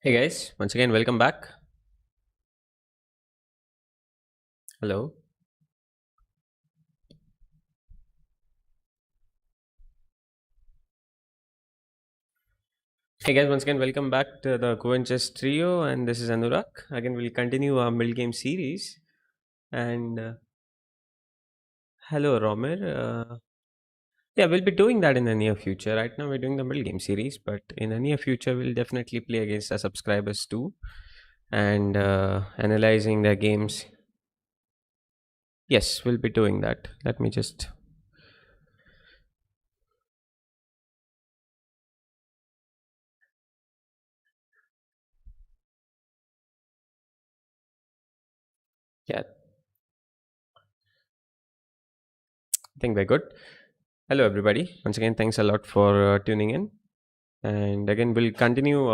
Hey guys, once again, welcome back. Hello. Hey guys, once again, welcome back to the goanchesstrio, and this is Anurag. Again, we'll continue our Middlegame series. And hello, Romer. Yeah, we'll be doing that in the near future. Right now, we're doing the Middlegame series, but in the near future, we'll definitely play against our subscribers too and analyzing their games. Yes, we'll be doing that. Let me just. Yeah, I think we're good. Hello, everybody. Once again, thanks a lot for tuning in. And again, we'll continue.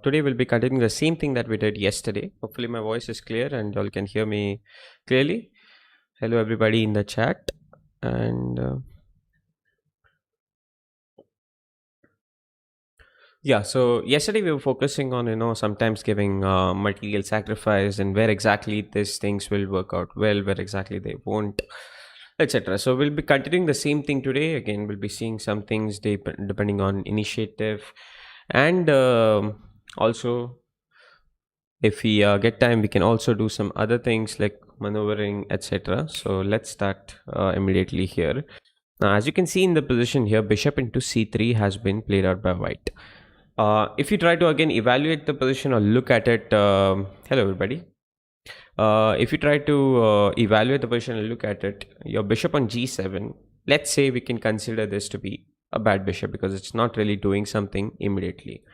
Today, we'll be continuing the same thing that we did yesterday. Hopefully, my voice is clear and y'all can hear me clearly. Hello, everybody in the chat. And yeah, so yesterday we were focusing on, sometimes giving material sacrifice and where exactly these things will work out well, where exactly they won't, etc. So we'll be continuing the same thing today. Again, we'll be seeing some things depending on initiative and also if we get time we can also do some other things like maneuvering, etc. So let's start immediately here. Now, as you can see in the position here, bishop into c3 has been played out by white. If you try to again evaluate the position or look at it, hello everybody. If you try to evaluate the position and look at it, your bishop on g7, let's say we can consider this to be a bad bishop because it's not really doing something immediately.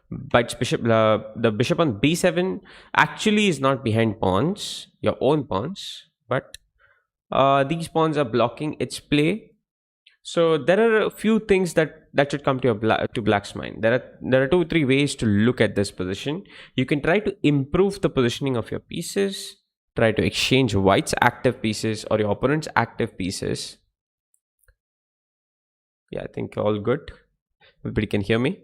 But the bishop on b7 actually is not behind pawns, your own pawns, but these pawns are blocking its play. So there are a few things that should come to to black's mind. There are two three ways to look at this position. You can try to improve the positioning of your pieces, try to exchange white's active pieces or your opponent's active pieces. Yeah, I think all good. Everybody can hear me.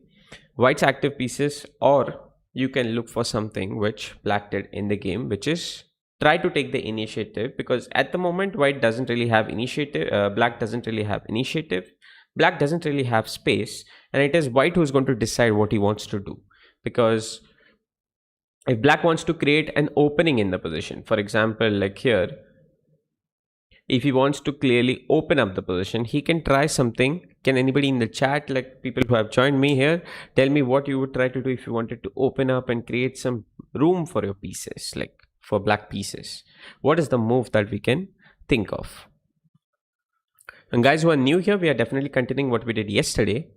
White's active pieces, or you can look for something which black did in the game, which is try to take the initiative, because at the moment white doesn't really have initiative, black doesn't really have initiative, black doesn't really have space, and it is white who's going to decide what he wants to do. Because if black wants to create an opening in the position, for example, like here, if he wants to clearly open up the position, he can try something. Can anybody in the chat, like people who have joined me here, tell me what you would try to do if you wanted to open up and create some room for your pieces, like for black pieces? What is the move that we can think of? And guys who are new here, we are definitely continuing what we did yesterday.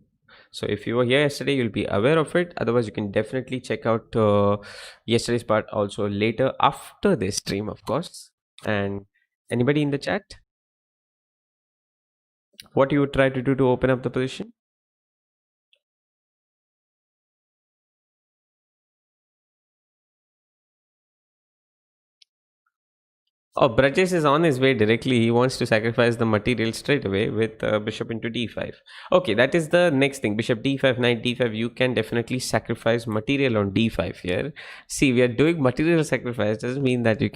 So if you were here yesterday, you'll be aware of it. Otherwise, you can definitely check out yesterday's part also later after this stream, of course. And anybody in the chat, what you would try to do to open up the position? Oh, Brajesh is on his way directly. He wants to sacrifice the material straight away with bishop into d5. Okay, that is the next thing. Bishop d5, knight d5. You can definitely sacrifice material on d5 here. See, we are doing material sacrifice. Doesn't mean that you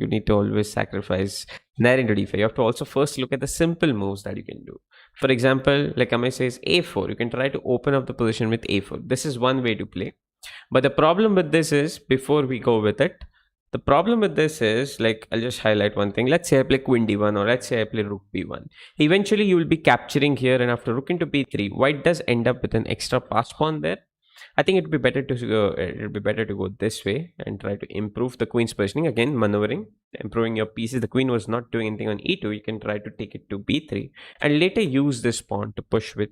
need to always sacrifice knight into d5. You have to also first look at the simple moves that you can do. For example, like Amay says, a4. You can try to open up the position with a4. This is one way to play. But the problem with this is, before we go with it, the problem with this is, like, I'll just highlight one thing. Let's say I play queen d1, or let's say I play rook b1. Eventually, you will be capturing here, and after rook into b3, white does end up with an extra pass pawn there. I think it would be better to go this way and try to improve the queen's positioning. Again, maneuvering, improving your pieces. The queen was not doing anything on e2. You can try to take it to b3 and later use this pawn to push with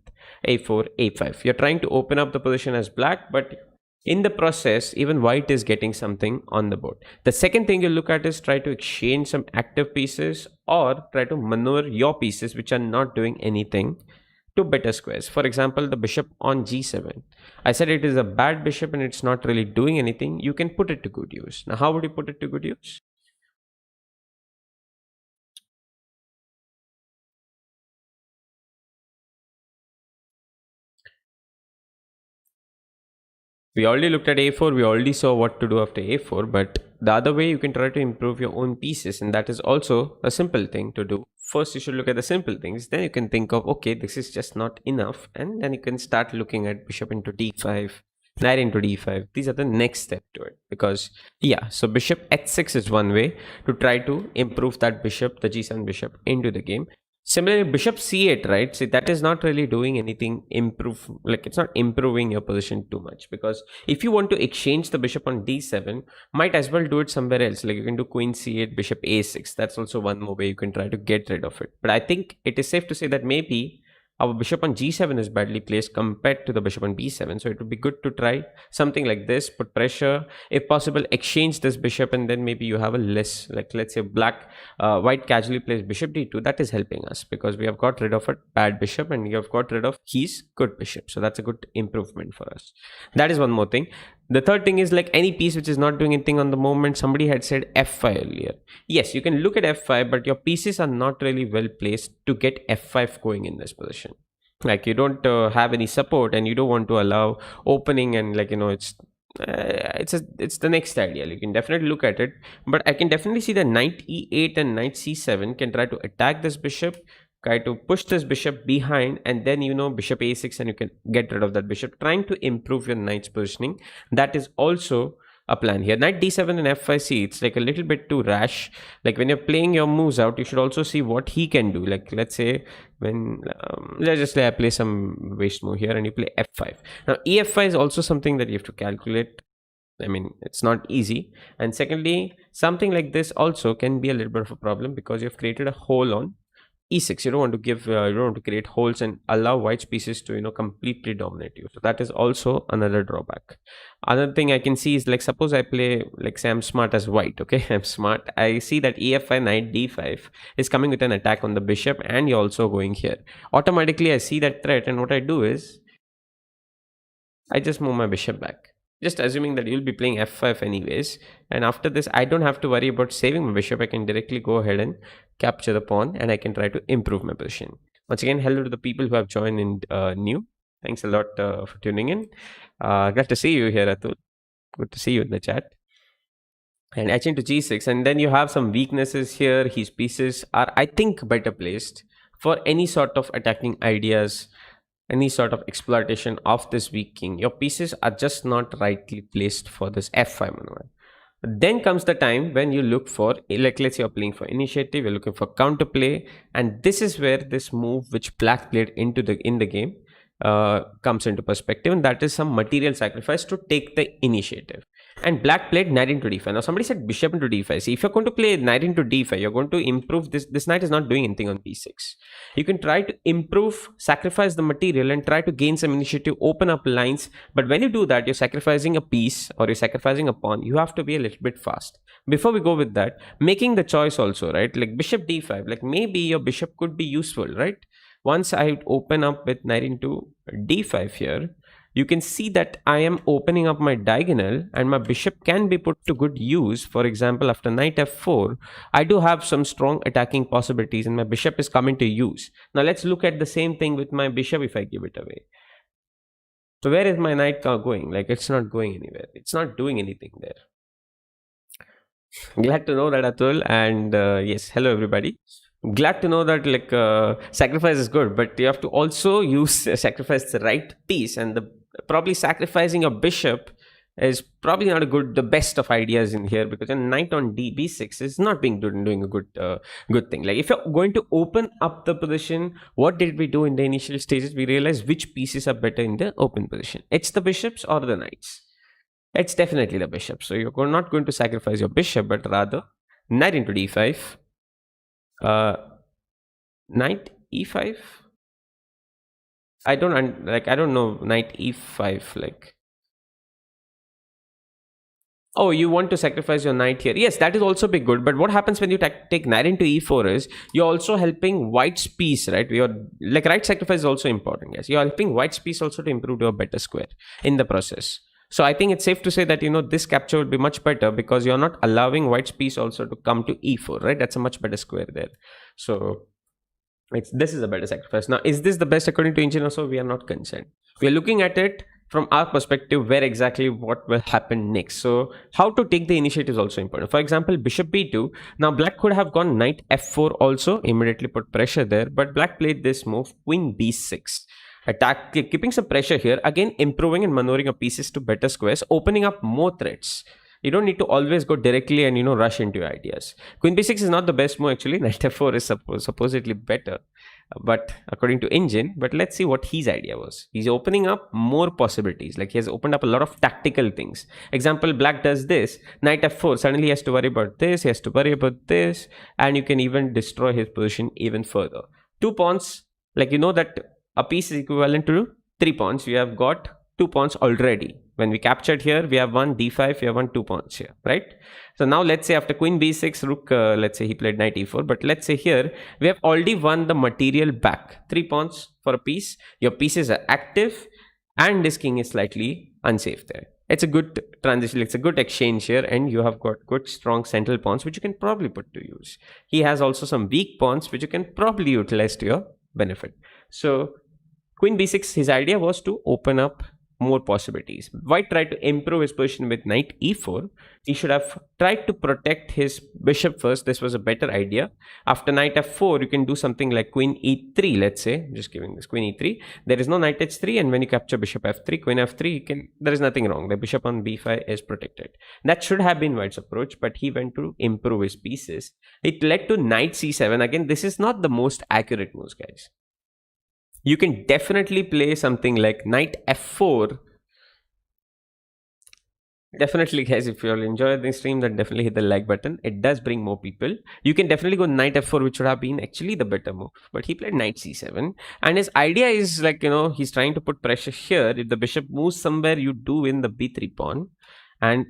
a4, a5. You're trying to open up the position as black, but in the process, even white is getting something on the board. The second thing you look at is try to exchange some active pieces or try to maneuver your pieces which are not doing anything to better squares. For example, the bishop on g7. I said it is a bad bishop and it's not really doing anything. You can put it to good use. Now, how would you put it to good use? We already looked at a4, we already saw what to do after a4, but the other way you can try to improve your own pieces, and that is also a simple thing to do. First, you should look at the simple things, then you can think of, okay, this is just not enough, and then you can start looking at bishop into d5, knight into d5. These are the next step to it, because yeah, so bishop h6 is one way to try to improve that bishop, the g7 bishop, into the game. Similarly, bishop c8, right? See, that is not really doing anything improve, like it's not improving your position too much, because if you want to exchange the bishop on d7, might as well do it somewhere else. Like you can do queen c8, bishop a6. That's also one more way you can try to get rid of it. But I think it is safe to say that maybe our bishop on g7 is badly placed compared to the bishop on b7. So it would be good to try something like this, put pressure, if possible, exchange this bishop, and then maybe you have a less, like let's say white casually plays bishop d2. That is helping us because we have got rid of a bad bishop and you have got rid of his good bishop. So that's a good improvement for us. That is one more thing. The third thing is like any piece which is not doing anything on the moment. Somebody had said f5 earlier. Yes, you can look at f5, but your pieces are not really well placed to get f5 going in this position. Like you don't have any support, and you don't want to allow opening, and like it's the next idea. You can definitely look at it, but I can definitely see that knight e8 and knight c7 can try to attack this bishop, try to push this bishop behind, and then bishop a6, and you can get rid of that bishop, trying to improve your knight's positioning. That is also a plan here. Knight d7 and f5c, it's like a little bit too rash. Like when you're playing your moves out, you should also see what he can do. Like let's say when let's just say I play some waste move here and you play f5. Now ef5 is also something that you have to calculate. I mean, it's not easy. And secondly, something like this also can be a little bit of a problem because you've created a hole on e6. You don't want to you don't want to create holes and allow white pieces to completely dominate you. So that is also another drawback. Another thing I can see is, like, suppose I play, like, say I'm smart as white. Okay, I'm smart. I see that ef5 knight d5 is coming with an attack on the bishop, and you're also going here. Automatically I see that threat, and what I do is I just move my bishop back, just assuming that you'll be playing f5 anyways. And after this, I don't have to worry about saving my bishop. I can directly go ahead and capture the pawn, and I can try to improve my position. Once again, hello to the people who have joined in new. Thanks a lot for tuning in. Glad to see you here, Atul. Good to see you in the chat. And h into g6, and then you have some weaknesses here. His pieces are, I think, better placed for any sort of attacking ideas, any sort of exploitation of this weak king. Your pieces are just not rightly placed for this f5 maneuver. Then comes the time when you look for, like, let's say you're playing for initiative, you're looking for counterplay, and this is where this move which black played in the game comes into perspective, and that is some material sacrifice to take the initiative. And black played knight into d5. Now somebody said bishop into d5. See, if you're going to play knight into d5, you're going to improve this knight is not doing anything on b6. You can try to improve, sacrifice the material, and try to gain some initiative, open up lines. But when you do that, you're sacrificing a piece or you're sacrificing a pawn. You have to be a little bit fast. Before we go with that, making the choice also, right? Like bishop d5, like maybe your bishop could be useful, right? Once I open up with knight into d5 here, you can see that I am opening up my diagonal, and my bishop can be put to good use. For example, after knight f4, I do have some strong attacking possibilities, and my bishop is coming to use. Now let's look at the same thing with my bishop if I give it away. So where is my knight going? Like, it's not going anywhere. It's not doing anything there. Glad to know that, Atul. And yes, hello everybody. Glad to know that, like, sacrifice is good, but you have to also use sacrifice the right piece, and probably sacrificing a bishop is probably not the best of ideas in here, because a knight on b6 is not doing a good thing. Like, if you're going to open up the position, what did we do in the initial stages? We realized which pieces are better in the open position. It's the bishops or the knights. It's definitely the bishop. So you're not going to sacrifice your bishop, but rather knight into d5, knight e5. I don't know knight e5, like. Oh, you want to sacrifice your knight here? Yes, that is also be good. But what happens when you take knight into e4 is you're also helping white's piece, right? Like, right sacrifice is also important. Yes, you're helping white's piece also to improve to a better square in the process. So I think it's safe to say that this capture would be much better because you're not allowing white's piece also to come to e4, right? That's a much better square there. So this is a better sacrifice. Now, is this the best according to engine? Also, we are not concerned. We are looking at it from our perspective where exactly what will happen next. So how to take the initiative is also important. For example, bishop b2. Now black could have gone knight f4 also, immediately put pressure there, but black played this move, queen b6. Attack, keeping some pressure here, again improving and maneuvering your pieces to better squares, opening up more threats. You don't need to always go directly and rush into your ideas. Queen b6 is not the best move actually. Knight f4 is supposedly better, but according to engine. But let's see what his idea was. He's opening up more possibilities. Like he has opened up a lot of tactical things. Example, black does this, knight f4, suddenly he has to worry about this, he has to worry about this, and you can even destroy his position even further. 2 pawns, like that a piece is equivalent to 3 pawns. You have got 2 pawns already. When we captured here, we have one d5, we have 2 pawns here, right? So now let's say after queen b6, rook, let's say he played knight e4, but let's say here, we have already won the material back. 3 pawns for a piece, your pieces are active, and this king is slightly unsafe there. It's a good transition, it's a good exchange here, and you have got good strong central pawns, which you can probably put to use. He has also some weak pawns, which you can probably utilize to your benefit. So queen b6, his idea was to open up more possibilities. White tried to improve his position with knight e4. He should have tried to protect his bishop first. This was a better idea. After knight f4, you can do something like queen e3, let's say. I'm just giving this queen e3. There is no knight h3, and when you capture bishop f3, queen f3, there is nothing wrong. The bishop on b5 is protected. That should have been White's approach, but he went to improve his pieces. It led to knight c7. Again, this is not the most accurate moves, guys. You can definitely play something like knight f4. Definitely, guys, if you all enjoy the stream, then definitely hit the like button. It does bring more people. You can definitely go knight f4, which would have been actually the better move. But he played knight c7. And his idea is like, he's trying to put pressure here. If the bishop moves somewhere, you do win the b3 pawn. And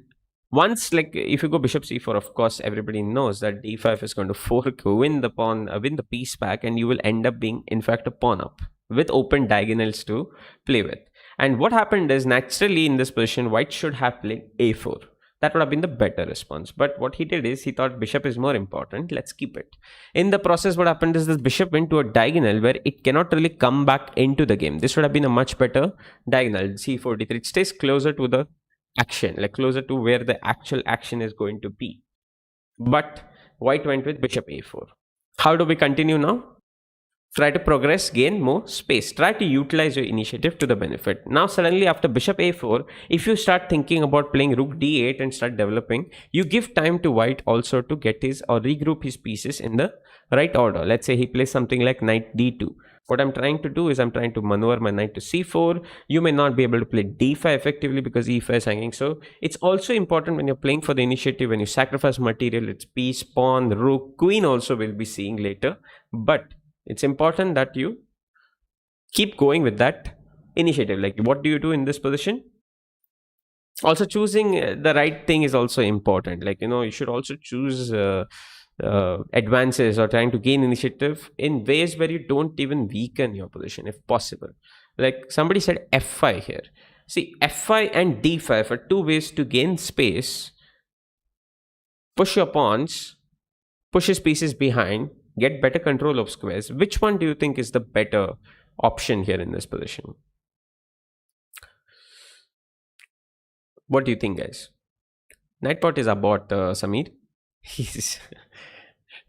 once, like, if you go bishop c4, of course, everybody knows that d5 is going to fork, win the pawn, win the piece back, and you will end up being, in fact, a pawn up with open diagonals to play with. And what happened is, naturally in this position, White should have played a4. That would have been the better response. But what he did is, he thought bishop is more important. Let's keep it. In the process, what happened is this bishop went to a diagonal where it cannot really come back into the game. This would have been a much better diagonal. c4, d3. It stays closer to the action, like closer to where the actual action is going to be. But White went with bishop a4. How do we continue now? Try to progress, gain more space. Try to utilize your initiative to the benefit. Now suddenly after bishop a4, if you start thinking about playing rook d8 and start developing, you give time to White also to get his or regroup his pieces in the right order. Let's say he plays something like knight d2. What I'm trying to do is I'm trying to maneuver my knight to c4. You may not be able to play d5 effectively because e5 is hanging. So it's also important when you're playing for the initiative, when you sacrifice material, it's piece, pawn, rook, queen also will be seeing later. But it's important that you keep going with that initiative. Like, what do you do in this position? Also, choosing the right thing is also important. Like, you should also choose advances or trying to gain initiative in ways where you don't even weaken your position if possible. Like somebody said f5 here. See, f5 and d5 are two ways to gain space, push your pawns, push his pieces behind, get better control of squares. Which one do you think is the better option here in this position? What do you think, guys? Nightbot is about Samir. He's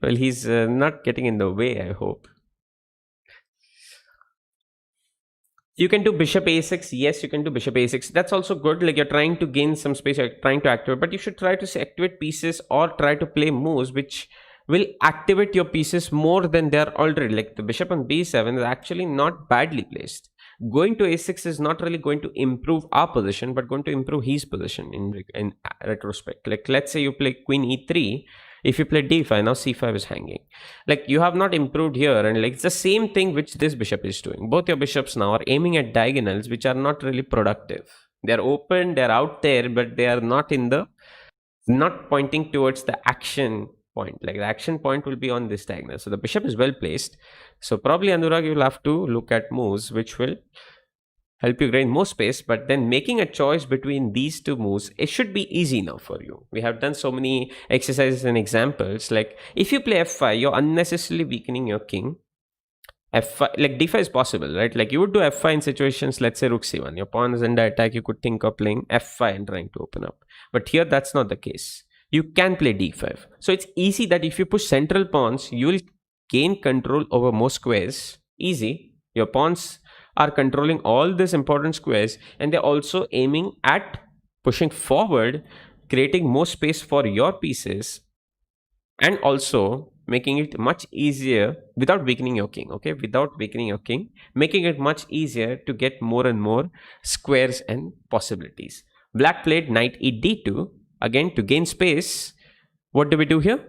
well, he's not getting in the way, I hope. You can do bishop a6. Yes, you can do bishop a6. That's also good. Like, you're trying to gain some space, you're trying to activate, but you should try to activate pieces or try to play moves which will activate your pieces more than they are already. Like the bishop on b7 is actually not badly placed. Going to a6 is not really going to improve our position, but going to improve his position in retrospect. Like, let's say you play queen e3. If you play d5, now c5 is hanging. Like, you have not improved here, and like it's the same thing which this bishop is doing. Both your bishops now are aiming at diagonals which are not really productive. They are open, they are out there, but they are not pointing towards the action point. Like, the action point will be on this diagonal. So the bishop is well placed. So probably, Anurag, you'll have to look at moves which will help you gain more space, but then making a choice between these two moves, it should be easy now for you. We have done so many exercises and examples. Like, if you play f5, you're unnecessarily weakening your king. f5, like d5 is possible, right? Like you would do f5 in situations, let's say rook c1, your pawn is under attack, you could think of playing f5 and trying to open up. But here that's not the case. You can play d5. So it's easy that if you push central pawns, you will gain control over more squares. Easy. Your pawns are controlling all these important squares, and they're also aiming at pushing forward, creating more space for your pieces, and also making it much easier without weakening your king. Okay, without weakening your king, making it much easier to get more and more squares and possibilities. Black played knight e d2 again to gain space. What do we do here?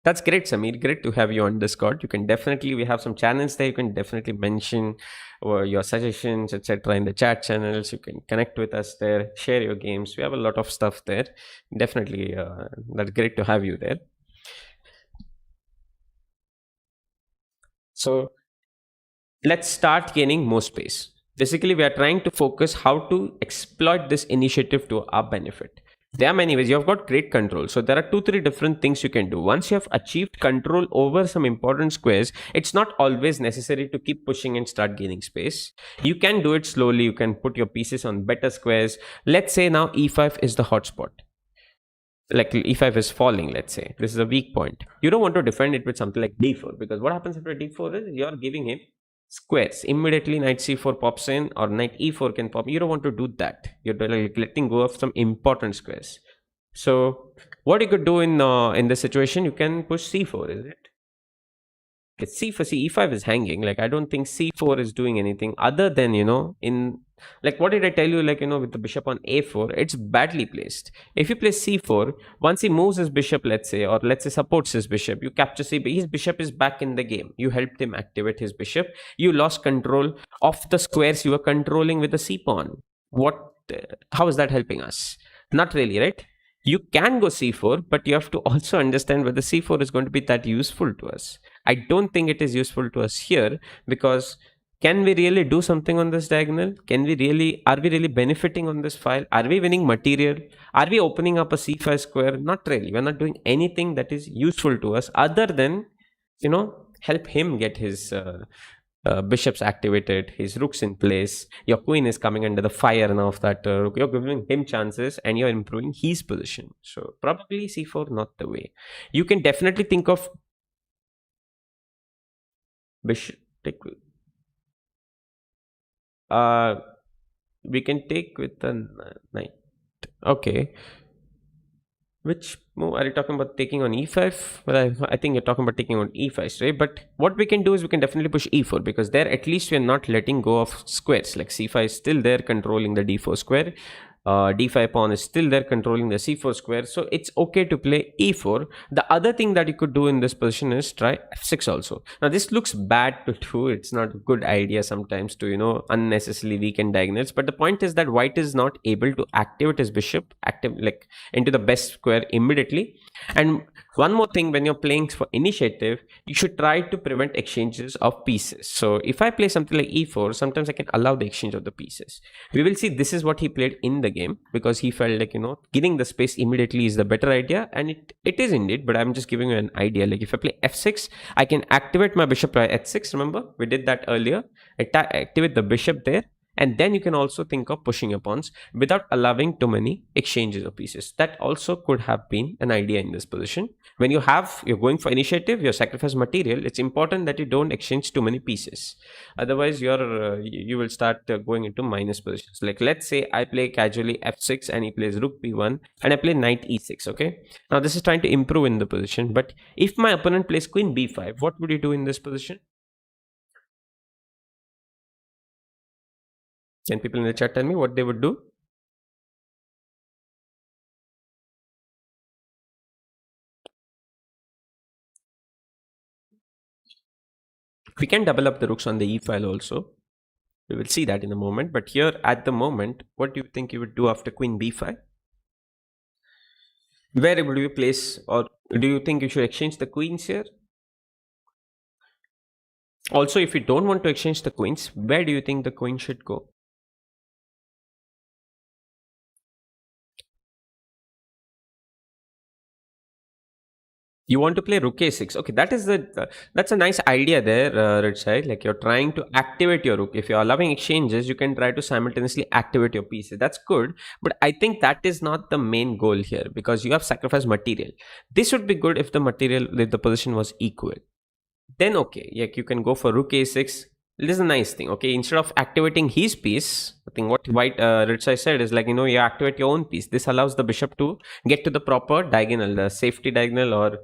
That's great, Samir. Great to have you on Discord. You can definitely, we have some channels there. You can definitely mention your suggestions, etc., in the chat channels. You can connect with us there, share your games. We have a lot of stuff there. Definitely, that's great to have you there. So let's start gaining more space. Basically, we are trying to focus how to exploit this initiative to our benefit. There are many ways. You have got great control. So there are two, three different things you can do. Once you have achieved control over some important squares, it's not always necessary to keep pushing and start gaining space. You can do it slowly. You can put your pieces on better squares. Let's say now e5 is the hotspot, like e5 is falling. Let's say this is a weak point. You don't want to defend it with something like d4, because what happens after d4 is you're giving him squares. Immediately knight c4 pops in, or knight e4 can pop. You don't want to do that. You're like letting go of some important squares. So what you could do in this situation, you can push c4, is it? It's c for c, e5 is hanging. Like I don't think c4 is doing anything other than, in, like, what did I tell you, like, with the bishop on a4, it's badly placed. If you play c4, once he moves his bishop, let's say, or let's say supports his bishop, you capture c, his bishop is back in the game. You helped him activate his bishop. You lost control of the squares you were controlling with the c pawn. What, how is that helping us? Not really, right? You can go c4, but you have to also understand whether c4 is going to be that useful to us. I don't think it is useful to us here, because can we really do something on this diagonal? Are we really benefiting on this file? Are we winning material? Are we opening up a c5 square? Not really. We're not doing anything that is useful to us other than, help him get his bishops activated, his rooks in place. Your queen is coming under the fire now of that rook. You're giving him chances and you're improving his position. So probably c4 not the way. You can definitely think of bishop take. Uh, we can take with the knight. Okay. Which move are you talking about, taking on e5? Well, I think you're talking about taking on e5, right? But what we can do is we can definitely push e4, because there at least we're not letting go of squares. Like c5 is still there controlling the d4 square. D5 pawn is still there controlling the c4 square. So it's okay to play e4. The other thing that you could do in this position is try f6 also. Now this looks bad to do. It's not a good idea sometimes to, unnecessarily weaken diagonals. But the point is that white is not able to activate his bishop into the best square immediately. And one more thing, when you're playing for initiative, you should try to prevent exchanges of pieces. So if I play something like e4, sometimes I can allow the exchange of the pieces. We will see this is what he played in the game, because he felt like, giving the space immediately is the better idea. And it is indeed, but I'm just giving you an idea. Like if I play f6, I can activate my bishop by h6. Remember, we did that earlier. Activate the bishop there. And then you can also think of pushing your pawns without allowing too many exchanges of pieces. That also could have been an idea in this position. When you're going for initiative, you're sacrifice material, it's important that you don't exchange too many pieces. Otherwise, you will start going into minus positions. Like let's say I play casually f6 and he plays rook b1 and I play knight e6. Okay. Now this is trying to improve in the position. But if my opponent plays queen b5, what would you do in this position? Can people in the chat tell me what they would do? We can double up the rooks on the e file also. We will see that in a moment. But here at the moment, what do you think you would do after queen b5? Where would you place, or do you think you should exchange the queens here? Also, if you don't want to exchange the queens, where do you think the queen should go? You want to play rook a6. Okay, that's a nice idea there, Red Side. Like you're trying to activate your rook. If you're allowing exchanges, you can try to simultaneously activate your pieces. That's good, but I think that is not the main goal here because you have sacrificed material. This would be good if the position was equal. Then okay, like you can go for rook a6. This is a nice thing. Okay, instead of activating his piece, I think what white Red Side said is like, you activate your own piece. This allows the bishop to get to the proper diagonal, the safety diagonal, or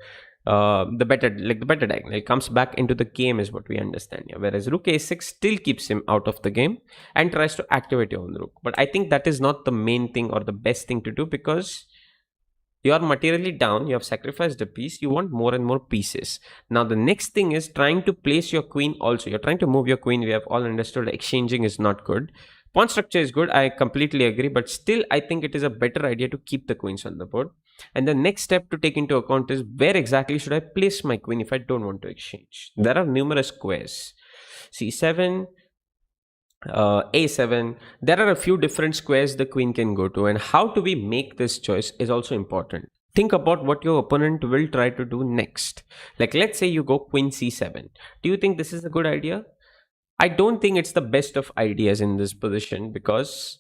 the better diagonal. It comes back into the game is what we understand here. Whereas rook a6 still keeps him out of the game and tries to activate your own rook. But I think that is not the main thing or the best thing to do because you are materially down, you have sacrificed a piece, you want more and more pieces. Now the next thing is trying to place your queen also. You're trying to move your queen. We have all understood exchanging is not good. Pawn structure is good, I completely agree, but still I think it is a better idea to keep the queens on the board. And the next step to take into account is where exactly should I place my queen if I don't want to exchange. There are numerous squares. c7, a7. There are a few different squares the queen can go to, and how do we make this choice is also important. Think about what your opponent will try to do next. Like let's say you go queen c7. Do you think this is a good idea? I don't think it's the best of ideas in this position because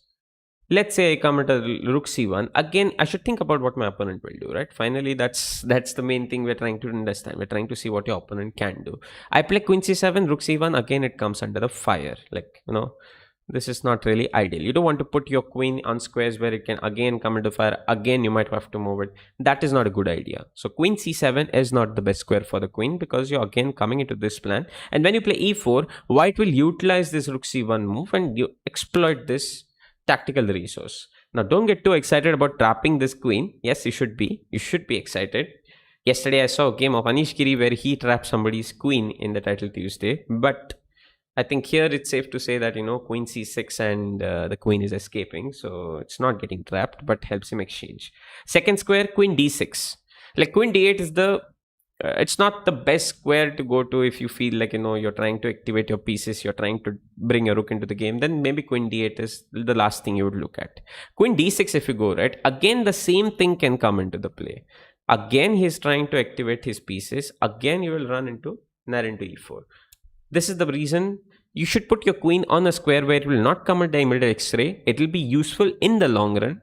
let's say I come at a rook c1. Again, I should think about what my opponent will do, right? Finally, that's the main thing we're trying to understand. We're trying to see what your opponent can do. I play queen c7, rook c1. Again, it comes under the fire. Like, this is not really ideal. You don't want to put your queen on squares where it can again come into fire. Again, you might have to move it. That is not a good idea. So queen c7 is not the best square for the queen because you're again coming into this plan. And when you play e4, white will utilize this rook c1 move and you exploit this tactical resource. Now, don't get too excited about trapping this queen. Yes, you should be. You should be excited. Yesterday, I saw a game of Anish Giri where he trapped somebody's queen in the title Tuesday. But I think here it's safe to say that, queen c6 and the queen is escaping. So it's not getting trapped, but helps him exchange. Second square, queen d6. Like queen d8 is it's not the best square to go to if you feel like, you're trying to activate your pieces, you're trying to bring a rook into the game. Then maybe queen d8 is the last thing you would look at. Queen d6, if you go, right, again, the same thing can come into the play. Again, he's trying to activate his pieces. Again, you will run into e4. This is the reason you should put your queen on a square where it will not come under immediate X-ray. It will be useful in the long run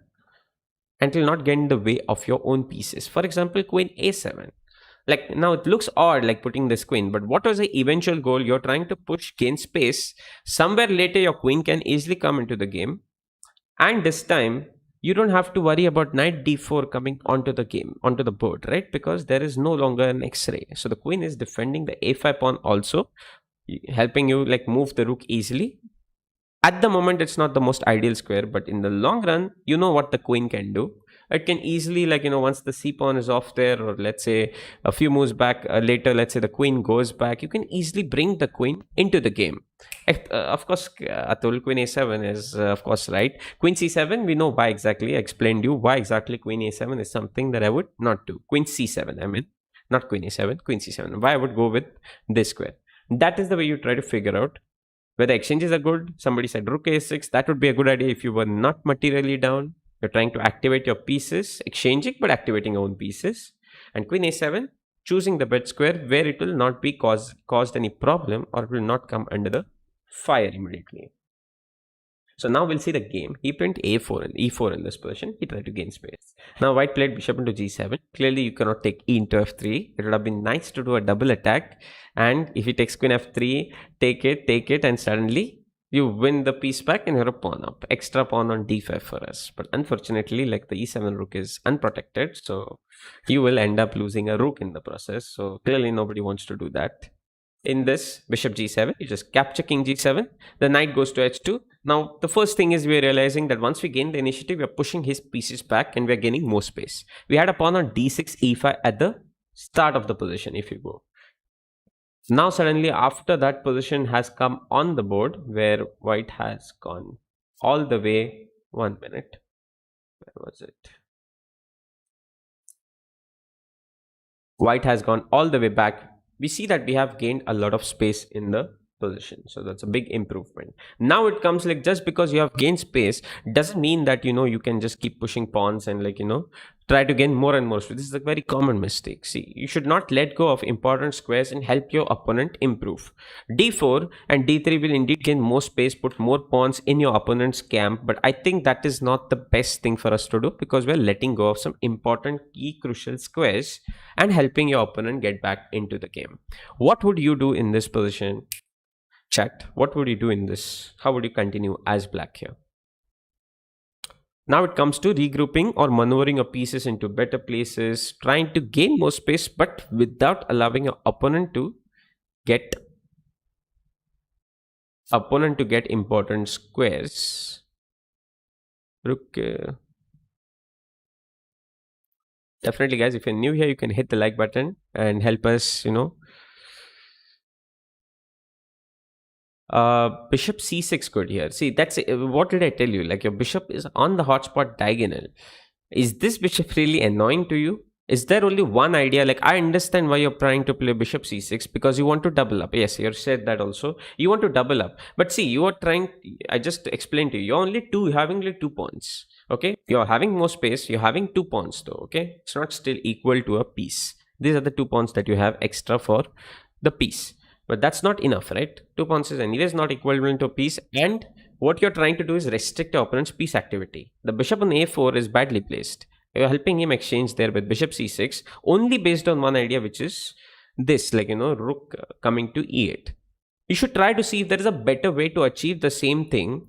and will not get in the way of your own pieces. For example, queen a7. Like now it looks odd like putting this queen, but what was the eventual goal? You're trying to gain space. Somewhere later your queen can easily come into the game. And this time you don't have to worry about knight d4 coming onto the board, right? Because there is no longer an X-ray. So the queen is defending the a5 pawn also, helping you like move the rook easily. At the moment, it's not the most ideal square, but in the long run, you know what the queen can do. It can easily, once the c pawn is off there, or let's say a few moves back later, let's say the queen goes back, you can easily bring the queen into the game. Of course, Atul, queen a7 is, of course, right. Queen c7, we know why exactly. I explained you why exactly queen a7 is something that I would not do. Queen c7, I mean, not queen a7, queen c7. Why I would go with this square. That is the way you try to figure out whether exchanges are good. Somebody said rook a6. That would be a good idea if you were not materially down. You're trying to activate your pieces, exchanging but activating your own pieces. And queen a7, choosing the bed square where it will not be caused any problem or it will not come under the fire immediately. So now we'll see the game. He played a4 and e4 in this position. He tried to gain space. Now white played bishop into g7. Clearly you cannot take e into f3. It would have been nice to do a double attack. And if he takes queen f3, take it, and suddenly you win the piece back and you're a pawn up. Extra pawn on d5 for us. But unfortunately, like the e7 rook is unprotected. So you will end up losing a rook in the process. So clearly nobody wants to do that. In this bishop g7, you just capture king g7. The knight goes to h2. Now, the first thing is we're realizing that once we gain the initiative, we're pushing his pieces back and we're gaining more space. We had a pawn on d6, e5 at the start of the position, if you go. Now, suddenly, after that position has come on the board, where white has gone all the way, 1 minute. Where was it? White has gone all the way back. We see that we have gained a lot of space in the position. So that's a big improvement. Now it comes like, just because you have gained space doesn't mean that you can just keep pushing pawns and try to gain more and more space. This is a very common mistake. See, you should not let go of important squares and help your opponent improve. D4 and D3 will indeed gain more space, put more pawns in your opponent's camp, but I think that is not the best thing for us to do, because we're letting go of some important key crucial squares and helping your opponent get back into the game. What would you do in this position? Chat, what would you do in this? How would you continue as black here? Now it comes to regrouping or maneuvering your pieces into better places, trying to gain more space, but without allowing your get important squares. Rook. Definitely, guys, if you're new here, you can hit the like button and help us, bishop c6 good here. See, that's what did I tell you? Like, your bishop is on the hotspot diagonal. Is this bishop really annoying to you? Is there only one idea? Like, I understand why you're trying to play bishop c6, because you want to double up. Yes, you said that also. You want to double up. But see, you are trying, I just explained to you, you're having only 2 pawns. Okay, you're having more space. You're having 2 pawns though. Okay, it's not still equal to a piece. These are the 2 pawns that you have extra for the piece. But that's not enough, right? 2 pawns is anyways not equivalent to a piece. And what you're trying to do is restrict your opponent's piece activity. The bishop on a4 is badly placed. You're helping him exchange there with bishop c6 only based on one idea, which is this, rook coming to e8. You should try to see if there is a better way to achieve the same thing.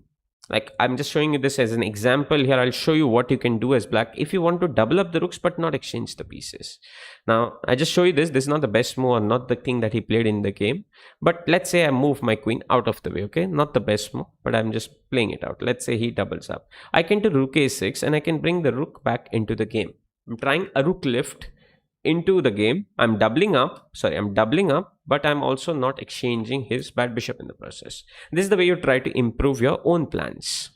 Like, I'm just showing you this as an example here. I'll show you what you can do as black if you want to double up the rooks but not exchange the pieces. Now, I just show you this. This is not the best move or not the thing that he played in the game. But let's say I move my queen out of the way, okay? Not the best move, but I'm just playing it out. Let's say he doubles up. I can do rook a6 and I can bring the rook back into the game. I'm trying a rook lift into the game. I'm doubling up, but I'm also not exchanging his bad bishop in the process. This is the way you try to improve your own plans.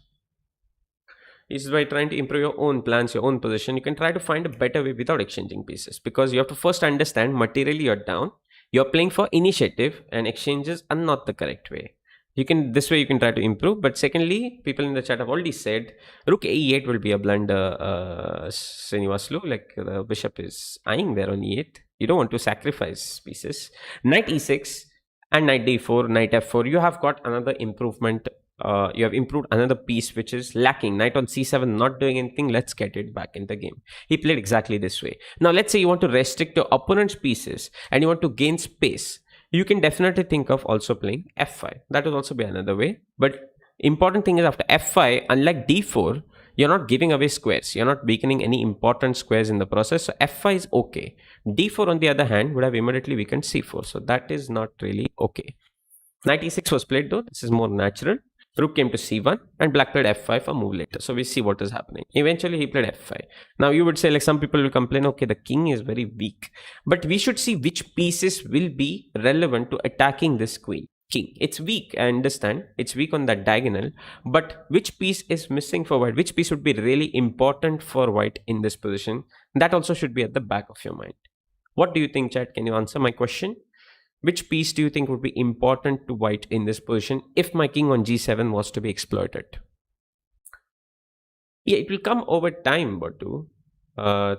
This is by trying to improve your own plans, your own position. You can try to find a better way without exchanging pieces, because you have to first understand materially you're down. You're playing for initiative and exchanges are not the correct way. This way you can try to improve. But secondly, people in the chat have already said rook e8 will be a blunder, Srinivaslu. Like, the bishop is eyeing there on e8. You don't want to sacrifice pieces. Knight e6 and knight d4, knight f4. You have got another improvement. You have improved another piece which is lacking. Knight on c7, not doing anything. Let's get it back in the game. He played exactly this way. Now, let's say you want to restrict your opponent's pieces and you want to gain space. You can definitely think of also playing f5. That will also be another way. But important thing is, after f5, unlike d4, you're not giving away squares. You're not weakening any important squares in the process. So f5 is okay. d4, on the other hand, would have immediately weakened c4. So that is not really okay. Knight e6 was played though. This is more natural. Rook came to c1 and black played f5 for move later. So we see what is happening. Eventually he played f5. Now you would say, like, some people will complain, okay, the king is very weak. But we should see which pieces will be relevant to attacking this king. It's weak, I understand. It's weak on that diagonal. But which piece is missing for white? Which piece would be really important for white in this position? That also should be at the back of your mind. What do you think, chat? Can you answer my question? Which piece do you think would be important to white in this position if my king on g7 was to be exploited? Yeah, it will come over time, Batu.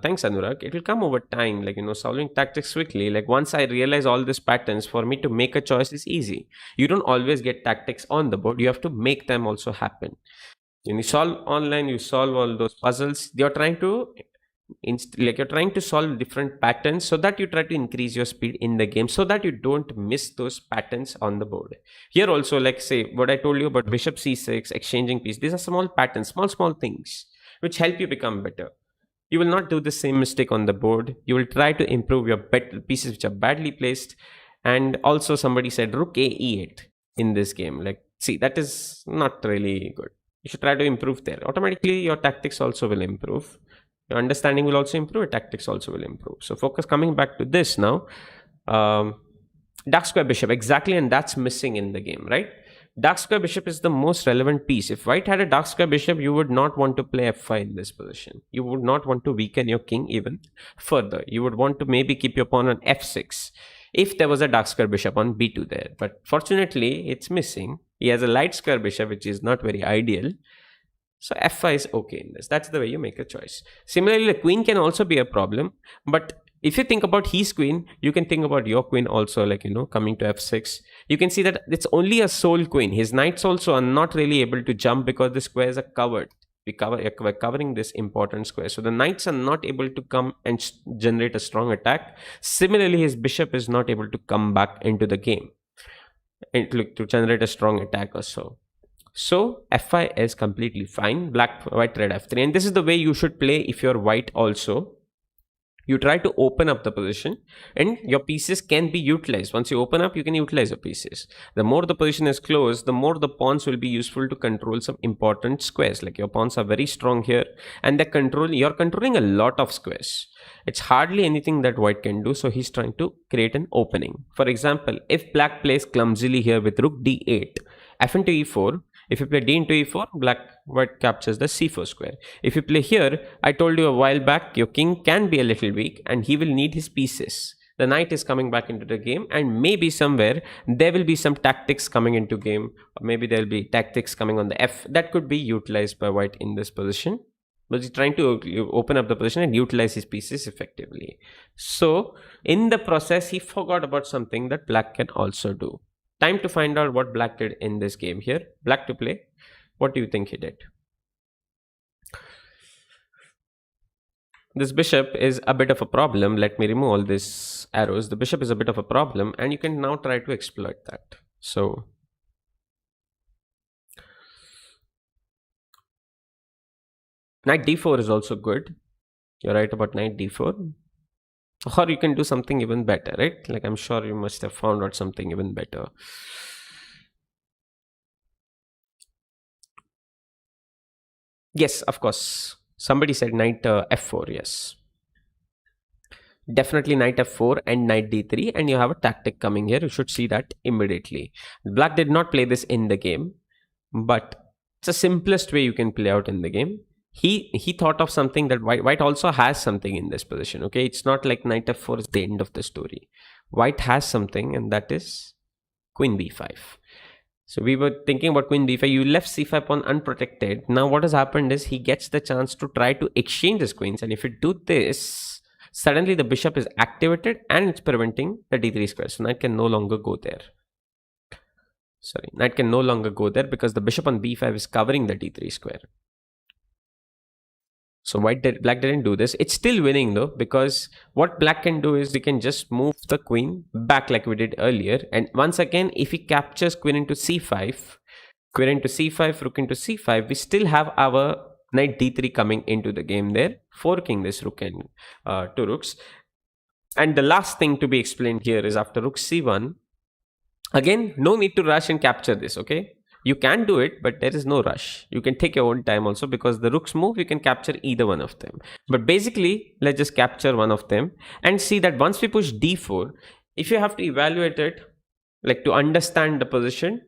Thanks, Anurag. It will come over time, solving tactics quickly. Like, once I realize all these patterns, for me to make a choice is easy. You don't always get tactics on the board. You have to make them also happen. When you solve online, you solve all those puzzles. You're trying to you're trying to solve different patterns so that you try to increase your speed in the game, so that you don't miss those patterns on the board. Here also, like, say what I told you about bishop c6, exchanging piece. These are small patterns, small things which help you become better. You will not do the same mistake on the board. You will try to improve your pieces which are badly placed. And also, somebody said rook a e8 in this game. Like, see, that is not really good. You should try to improve there. Automatically your tactics also will improve. Your understanding will also improve, your tactics also will improve. So focus, coming back to this now. Dark square bishop, exactly, and that's missing in the game, right? Dark square bishop is the most relevant piece. If white had a dark square bishop, you would not want to play f5 in this position. You would not want to weaken your king even further. You would want to maybe keep your pawn on f6. if there was a dark square bishop on b2 there. But fortunately, it's missing. He has a light square bishop, which is not very ideal. So f5 is okay in this. That's the way you make a choice. Similarly, the queen can also be a problem. But if you think about his queen, you can think about your queen also, like, coming to f6. You can see that it's only a sole queen. His knights also are not really able to jump because the squares are covered. We're covering this important square. So the knights are not able to come and generate a strong attack. Similarly, his bishop is not able to come back into the game and to generate a strong attack or so. So f5 is completely fine. White, red, f3. And this is the way you should play if you're white also. You try to open up the position and your pieces can be utilized. Once you open up, you can utilize your pieces. The more the position is closed, the more the pawns will be useful to control some important squares. Like your pawns are very strong here and you're controlling a lot of squares. It's hardly anything that white can do. So he's trying to create an opening. For example, if black plays clumsily here with rook d8, f into e4, if you play d into e4, white captures the c4 square. If you play here, I told you a while back, your king can be a little weak and he will need his pieces. The knight is coming back into the game and maybe somewhere there will be some tactics coming into game. Or maybe there will be tactics coming on the f that could be utilized by white in this position. But he's trying to open up the position and utilize his pieces effectively. So in the process, he forgot about something that black can also do. Time to find out what black did in this game here. Black to play. What do you think he did? This bishop is a bit of a problem. Let me remove all these arrows. The bishop is a bit of a problem and you can now try to exploit that. So knight d4 is also good. You're right about knight d4. Or you can do something even better, right? Like I'm sure you must have found out something even better. Yes, of course. Somebody said knight f4, yes. Definitely knight f4 and knight d3 and you have a tactic coming here. You should see that immediately. Black did not play this in the game, but it's the simplest way you can play out in the game. He thought of something that white also has something in this position. Okay, it's not like knight f4 is the end of the story. White has something and that is queen b5. So we were thinking about queen b5. You left c5 pawn unprotected. Now what has happened is he gets the chance to try to exchange his queens, and if you do this, suddenly the bishop is activated and it's preventing the d3 square. So knight can no longer go there. Knight can no longer go there because the bishop on b5 is covering the d3 square. So black didn't do this. It's still winning though, because what black can do is we can just move the queen back like we did earlier. And once again, if he captures queen into c5, rook into c5, we still have our knight d3 coming into the game there, forking this rook and two rooks. And the last thing to be explained here is after rook c1, again, no need to rush and capture this, okay? You can do it, but there is no rush. You can take your own time also because the rooks move, you can capture either one of them. But basically, let's just capture one of them and see that once we push d4, if you have to evaluate it, like to understand the position,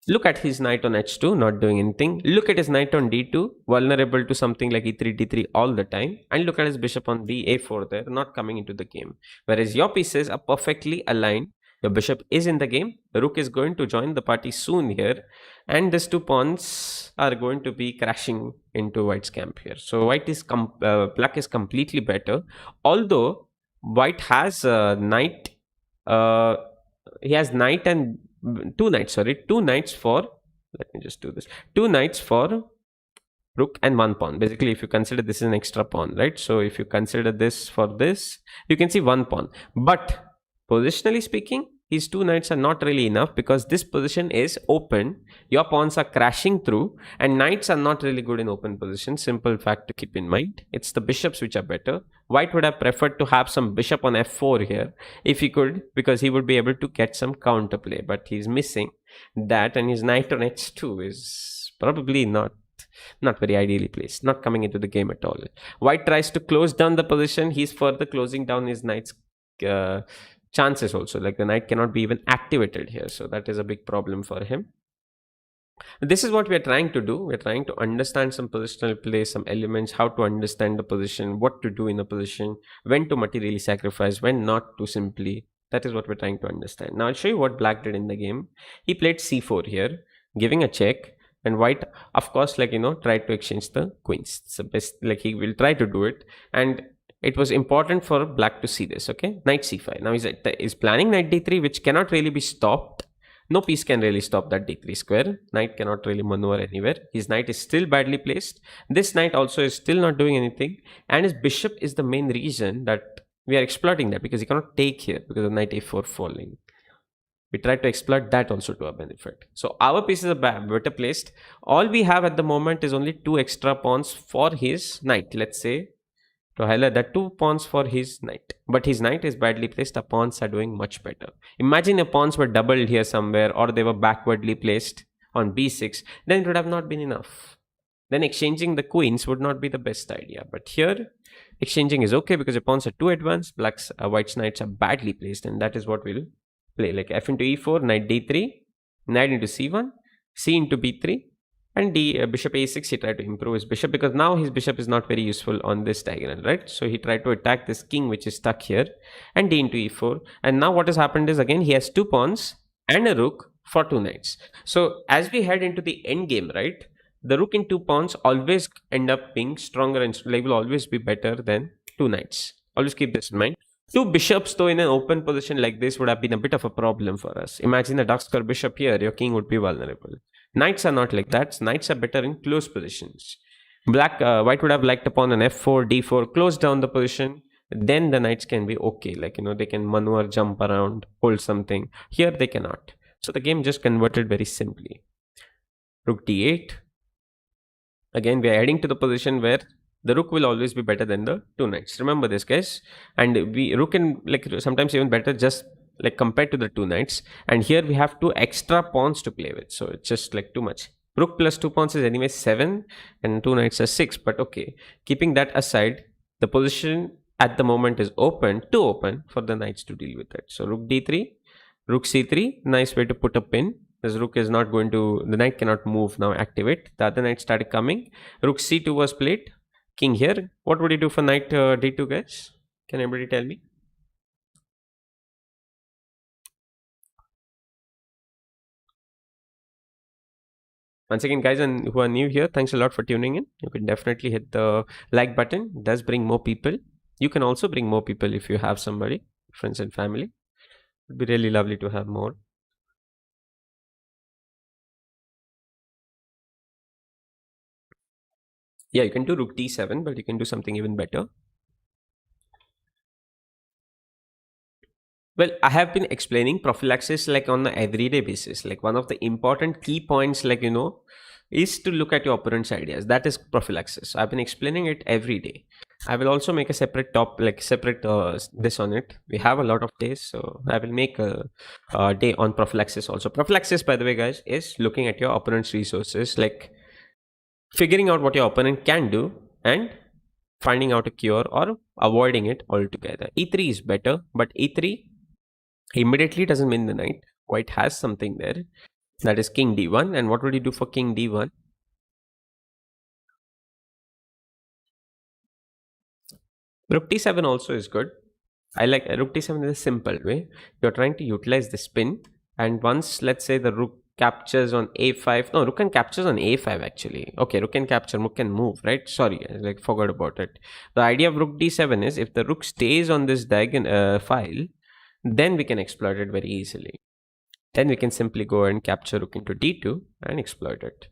look at his knight on h2, not doing anything. Look at his knight on d2, vulnerable to something like e3, d3 all the time. And look at his bishop on a4 there, not coming into the game. Whereas your pieces are perfectly aligned. Your bishop is in the game. The rook is going to join the party soon here. And these two pawns are going to be crashing into white's camp here. So black is completely better. Although white has knight. He has knight and two knights for, let me just do this. Two knights for rook and one pawn. Basically, if you consider this is an extra pawn, right? So if you consider this for this, you can see one pawn. But positionally speaking, these two knights are not really enough because this position is open. Your pawns are crashing through and knights are not really good in open position. Simple fact to keep in mind. It's the bishops which are better. White would have preferred to have some bishop on f4 here if he could, because he would be able to get some counterplay, but he's missing that, and his knight on h2 is probably not very ideally placed, not coming into the game at all. White tries to close down the position. He's further closing down his knight's chances also, like the knight cannot be even activated here, so that is a big problem for him. This is what we are trying to do. We're trying to understand some positional play, some elements, how to understand the position, what to do in a position, when to materially sacrifice, when not to simply That is what we're trying to understand. Now I'll show you what black did in the game. He played c4 here, giving a check, and white, of course, tried to exchange the queens. It's the best, like he will try to do it, and it was important for black to see this. Okay, knight c5. Now he's planning knight d3, which cannot really be stopped. No piece can really stop that d3 square. Knight cannot really maneuver anywhere. His knight is still badly placed. This knight also is still not doing anything, and his bishop is the main reason that we are exploiting that, because he cannot take here because of knight a4 falling. We try to exploit that also to our benefit. So our pieces are better placed. All we have at the moment is only 2 extra pawns for his knight. Let's say to highlight that, 2 pawns for his knight. But his knight is badly placed. Our pawns are doing much better. Imagine if pawns were doubled here somewhere, or they were backwardly placed on b6. Then it would have not been enough. Then exchanging the queens would not be the best idea. But here, exchanging is okay because the pawns are too advanced. White's knights are badly placed, and that is what we'll play. Like f into e4, knight d3, knight into c1, c into b3, and bishop a6. He tried to improve his bishop because now his bishop is not very useful on this diagonal, right? So he tried to attack this king which is stuck here, and d into e4. And now what has happened is, again, he has 2 pawns and a rook for 2 knights. So as we head into the end game, right, the rook and 2 pawns always end up being stronger, and they will always be better than 2 knights. Always keep this in mind. 2 bishops, though, in an open position like this would have been a bit of a problem for us. Imagine a dark square bishop here, your king would be vulnerable. Knights are not like that. Knights are better in close positions. White would have liked a pawn on f4, d4, close down the position. Then the knights can be okay. They can maneuver, jump around, hold something. Here they cannot. So the game just converted very simply. Rook d8. Again, we are heading to the position where the rook will always be better than the 2 knights. Remember this, guys. And rook can sometimes even better just compared to the 2 knights. And here we have 2 extra pawns to play with. So it's just too much. Rook plus 2 pawns is anyway 7, and 2 knights are 6. But okay, keeping that aside, the position at the moment is too open for the knights to deal with it. So rook d3, rook c3, nice way to put a pin. This rook is not going to, the knight cannot move now, activate. The other knight started coming. Rook c2 was played. King here. What would you do for knight d2, guys? Can anybody tell me? Once again, guys, and who are new here, thanks a lot for tuning in. You can definitely hit the like button. It does bring more people. You can also bring more people if you have somebody, friends and family. It would be really lovely to have more. Yeah, you can do rook d7, but you can do something even better. Well, I have been explaining prophylaxis on an everyday basis. One of the important key points, is to look at your opponent's ideas. That is prophylaxis. So I've been explaining it every day. I will also make a separate this on it. We have a lot of days, so I will make a day on prophylaxis also. Prophylaxis, by the way, guys, is looking at your opponent's resources, figuring out what your opponent can do and finding out a cure or avoiding it altogether. E3 is better, but E3 immediately doesn't win the knight. White has something there. That is king d1. And what would you do for king d1? Rook d7 also is good. I like rook d7 is a simple way. You're trying to utilize the spin. And once, let's say, the rook captures on a5. No, rook can captures on a5 actually. Okay, rook can capture, rook can move, right? Sorry, I forgot about it. The idea of rook d7 is if the rook stays on this diagonal file, then we can exploit it very easily. Then we can simply go and capture rook into d2 and exploit it.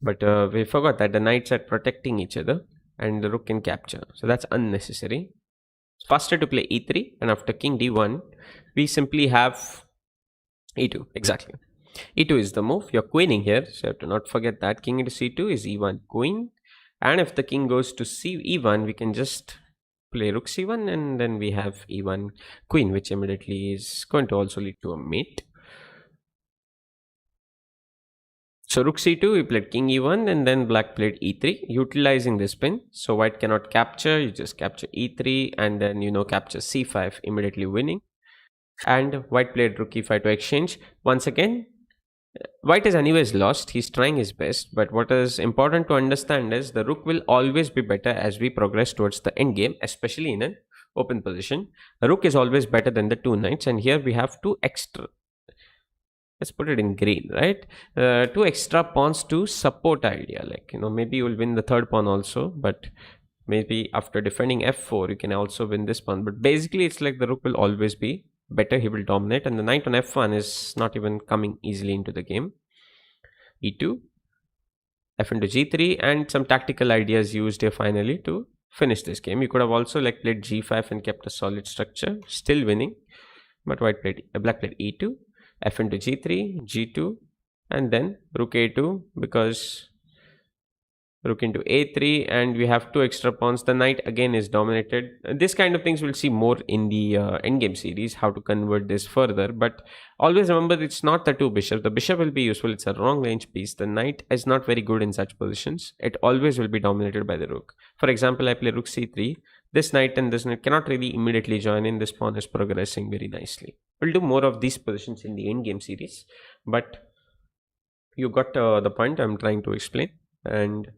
But we forgot that the knights are protecting each other and the rook can capture. So that's unnecessary. It's faster to play e3, and after king d1, we simply have e2. Exactly. e2 is the move. You're queening here, so you have to not forget that. King into c2 is e1 queen. And if the king goes to e1, we can just play rook c1, and then we have e1 queen, which immediately is going to also lead to a mate. So rook c2, we played king e1, and then black played e3, utilizing this pin. So white cannot capture, you just capture e3, and then capture c5, immediately winning. And white played rook e5 to exchange. Once again, white is anyways lost. He's trying his best, but what is important to understand is the rook will always be better as we progress towards the end game, especially in an open position. A rook is always better than the two knights, and here we have two extra. Let's put it in green, right? Two extra pawns to support idea. Like, maybe you will win the third pawn also, but maybe after defending f4, you can also win this pawn. But basically, it's like the rook will always be better. He will dominate, and the knight on f1 is not even coming easily into the game. e2, f into g3, and some tactical ideas used here finally to finish this game. You could have also like played g5 and kept a solid structure, still winning. But black played e2, f into g3, g2, and then rook a2, because rook into a3, and we have two extra pawns. The knight again is dominated. This kind of things we'll see more in the endgame series, how to convert this further. But always remember, it's not the two bishops. The bishop will be useful. It's a wrong range piece. The knight is not very good in such positions. It always will be dominated by the rook. For example, I play rook c3. This knight and this knight cannot really immediately join in. This pawn is progressing very nicely. We'll do more of these positions in the endgame series, but you got the point I'm trying to explain. And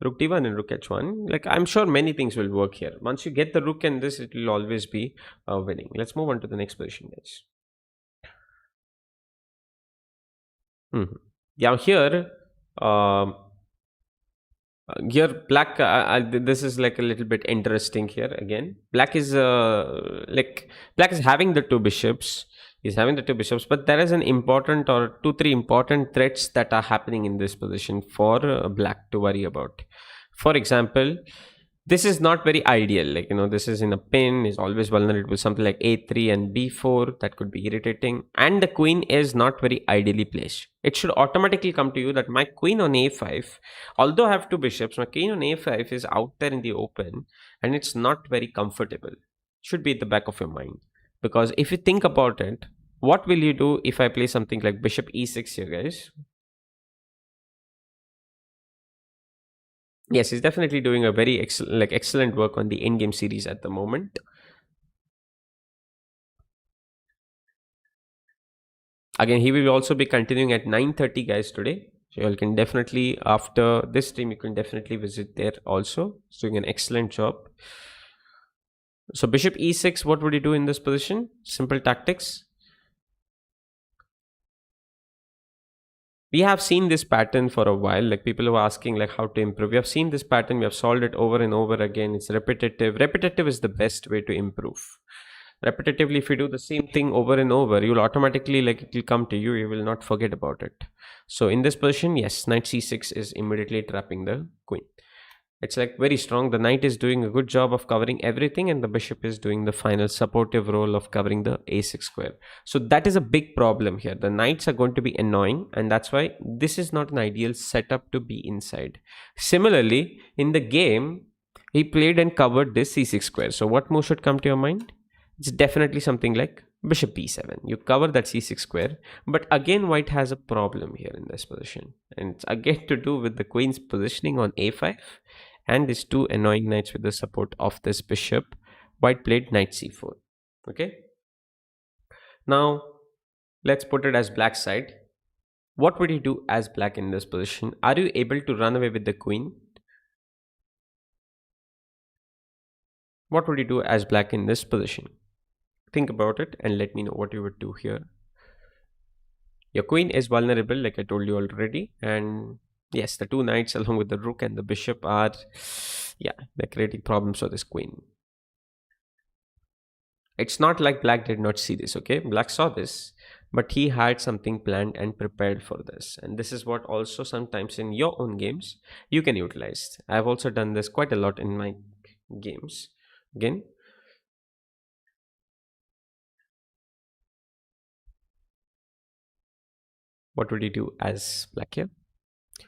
rook d1 and rook h1, like I'm sure many things will work here. Once you get the rook and this, it will always be winning. Let's move on to the next position, guys. Yeah, here black, this is like a little bit interesting here. Again, black is black is having the two bishops. He's having the two bishops, but there is an important or two three important threats that are happening in this position for black to worry about. For example, this is not very ideal. Like, this is in a pin, is always vulnerable to something like a3 and b4. That could be irritating. And the queen is not very ideally placed. It should automatically come to you that my queen on a5, although I have two bishops, my queen on a5 is out there in the open and it's not very comfortable. Should be at the back of your mind. Because if you think about it, what will you do if I play something like bishop e6 here, guys? Yes, he's definitely doing a very excellent work on the endgame series at the moment. Again, he will also be continuing at 9:30, guys, today. So you can definitely, after this stream, you can definitely visit there also. He's doing an excellent job. So bishop e6, what would you do in this position? Simple tactics. We have seen this pattern for a while. Like, people who are asking like how to improve. We have seen this pattern. We have solved it over and over again. It's repetitive. Repetitive is the best way to improve. Repetitively, if you do the same thing over and over, you'll automatically, like, it will come to you. You will not forget about it. So in this position, yes, knight c6 is immediately trapping the queen. It's like very strong. The knight is doing a good job of covering everything, and the bishop is doing the final supportive role of covering the a6 square. So that is a big problem here. The knights are going to be annoying, and that's why this is not an ideal setup to be inside. Similarly, in the game, he played and covered this c6 square. So what move should come to your mind? It's definitely something like bishop b7. You cover that c6 square, but again white has a problem here in this position, and it's again to do with the queen's positioning on a5 and these two annoying knights with the support of this bishop. White played knight c4. Okay, now let's put it as black side. What would you do as black in this position? Are you able to run away with the queen? What would you do as black in this position? Think about it and let me know what you would do here. Your queen is vulnerable, like I told you already, and yes, the two knights along with the rook and the bishop are, yeah, they're creating problems for this queen. It's not like black did not see this. Okay, black saw this, but he had something planned and prepared for this, and this is what also sometimes in your own games you can utilize. I've also done this quite a lot in my games. Again, what would you do as black here?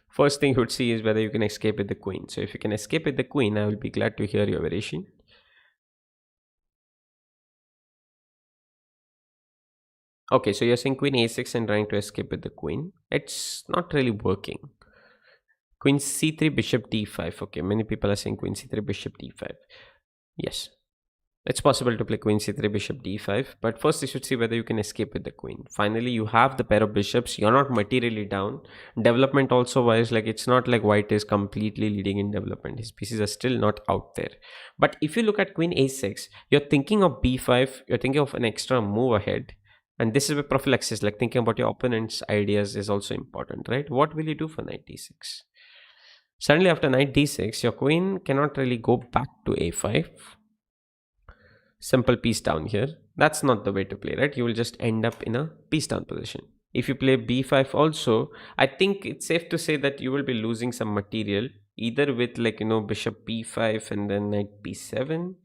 First thing you would see is whether you can escape with the queen. So if you can escape with the queen, I will be glad to hear your variation. Okay, so you're saying queen a6 and trying to escape with the queen. It's not really working. Queen c3, bishop d5. Okay, many people are saying queen c3, bishop d5. Yes. It's possible to play queen c3, bishop d5, but first you should see whether you can escape with the queen. Finally, you have the pair of bishops. You're not materially down. Development also wise, like it's not like white is completely leading in development. His pieces are still not out there. But if you look at queen a6, you're thinking of b5. You're thinking of an extra move ahead. And this is where prophylaxis, like thinking about your opponent's ideas, is also important, right? What will you do for knight d6? Suddenly, after knight d6, your queen cannot really go back to a5. Simple piece down here. That's not the way to play, right? You will just end up in a piece down position. If you play b5 also, I think it's safe to say that you will be losing some material, either with like, bishop b5 and then knight b7.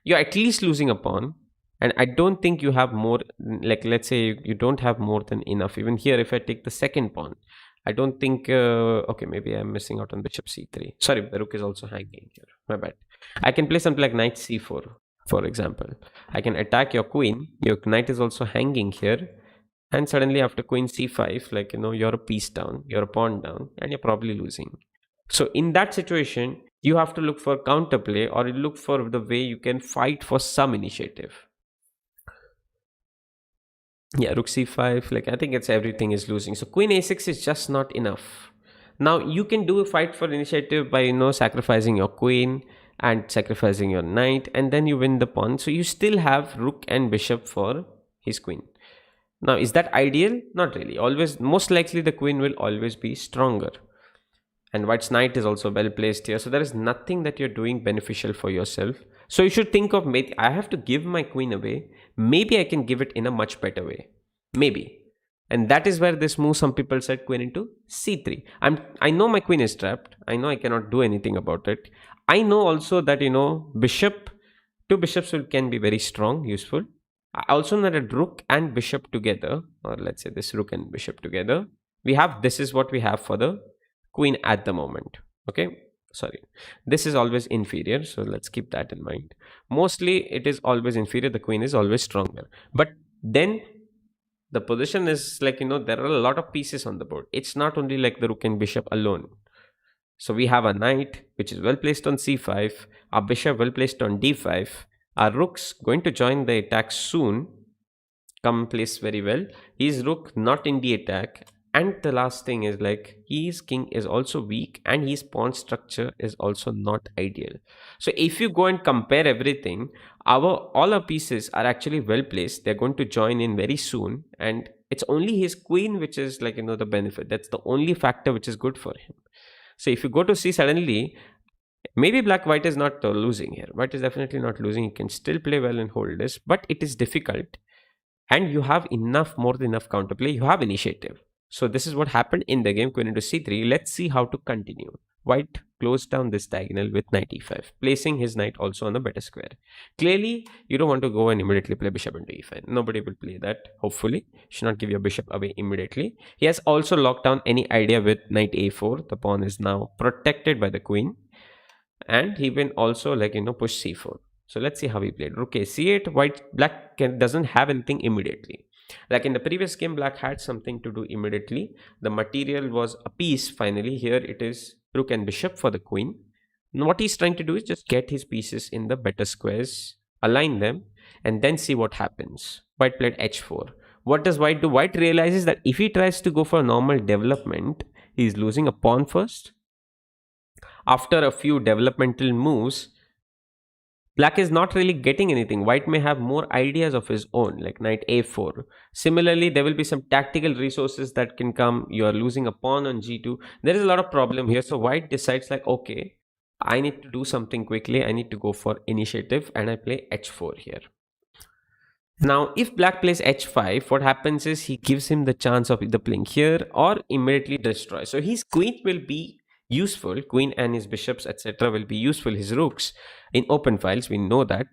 You're at least losing a pawn. And I don't think you have more, like let's say you don't have more than enough. Even here, if I take the second pawn, I don't think, okay, maybe I'm missing out on bishop c3. Sorry, the rook is also hanging here. My bad. I can play something like knight c4, for example. I can attack your queen. Your knight is also hanging here. And suddenly after queen c5, like, you're a piece down, you're a pawn down, and you're probably losing. So in that situation, you have to look for counterplay, or you look for the way you can fight for some initiative. Yeah, rook c5, like I think it's everything is losing. So queen a6 is just not enough. Now you can do a fight for initiative by, sacrificing your queen and sacrificing your knight, and then you win the pawn. So you still have rook and bishop for his queen. Now, is that ideal? Not really. Always, most likely the queen will always be stronger. And white's knight is also well placed here. So there is nothing that you're doing beneficial for yourself. So you should think of, maybe I have to give my queen away. Maybe I can give it in a much better way. Maybe. And that is where this move, some people said queen into c3. I know my queen is trapped. I know I cannot do anything about it. I know also that, bishop, two bishops can be very strong, useful. I also know that rook and bishop together, or let's say this rook and bishop together, this is what we have for the queen at the moment. Okay, sorry, this is always inferior, so let's keep that in mind. Mostly it is always inferior, the queen is always stronger. But then the position is like, there are a lot of pieces on the board. It's not only like the rook and bishop alone. So we have a knight which is well placed on c5, a bishop well placed on d5, our rook's going to join the attack soon, come place very well. His rook not in the attack. And the last thing is like his king is also weak and his pawn structure is also not ideal. So if you go and compare everything, all our pieces are actually well placed. They're going to join in very soon, and it's only his queen which is like, the benefit. That's the only factor which is good for him. So if you go to see, suddenly maybe white is not losing here. White is definitely not losing. He can still play well and hold this, but it is difficult. And you have more than enough counterplay. You have initiative. So this is what happened in the game, queen into c3. Let's see how to continue. White closed down this diagonal with knight e5, placing his knight also on a better square. Clearly, you don't want to go and immediately play bishop into e5. Nobody will play that, hopefully. You should not give your bishop away immediately. He has also locked down any idea with knight a4. The pawn is now protected by the queen. And he will also push c4. So let's see how he played. Rook a c8. Black doesn't have anything immediately. Like in the previous game, black had something to do immediately. The material was a piece finally. Here it is rook and bishop for the queen. And what he's trying to do is just get his pieces in the better squares, align them, and then see what happens. White played h4. What does white do? White realizes that if he tries to go for normal development, he's losing a pawn first. After a few developmental moves, black is not really getting anything. White may have more ideas of his own, like knight a4. Similarly, there will be some tactical resources that can come. You are losing a pawn on g2. There is a lot of problem here. So white decides like, okay, I need to do something quickly. I need to go for initiative, and I play h4 here. Now, if black plays h5, what happens is he gives him the chance of either playing here or immediately destroy. So his queen will be useful. Queen and his bishops, etc. will be useful. His rooks in open files, we know that.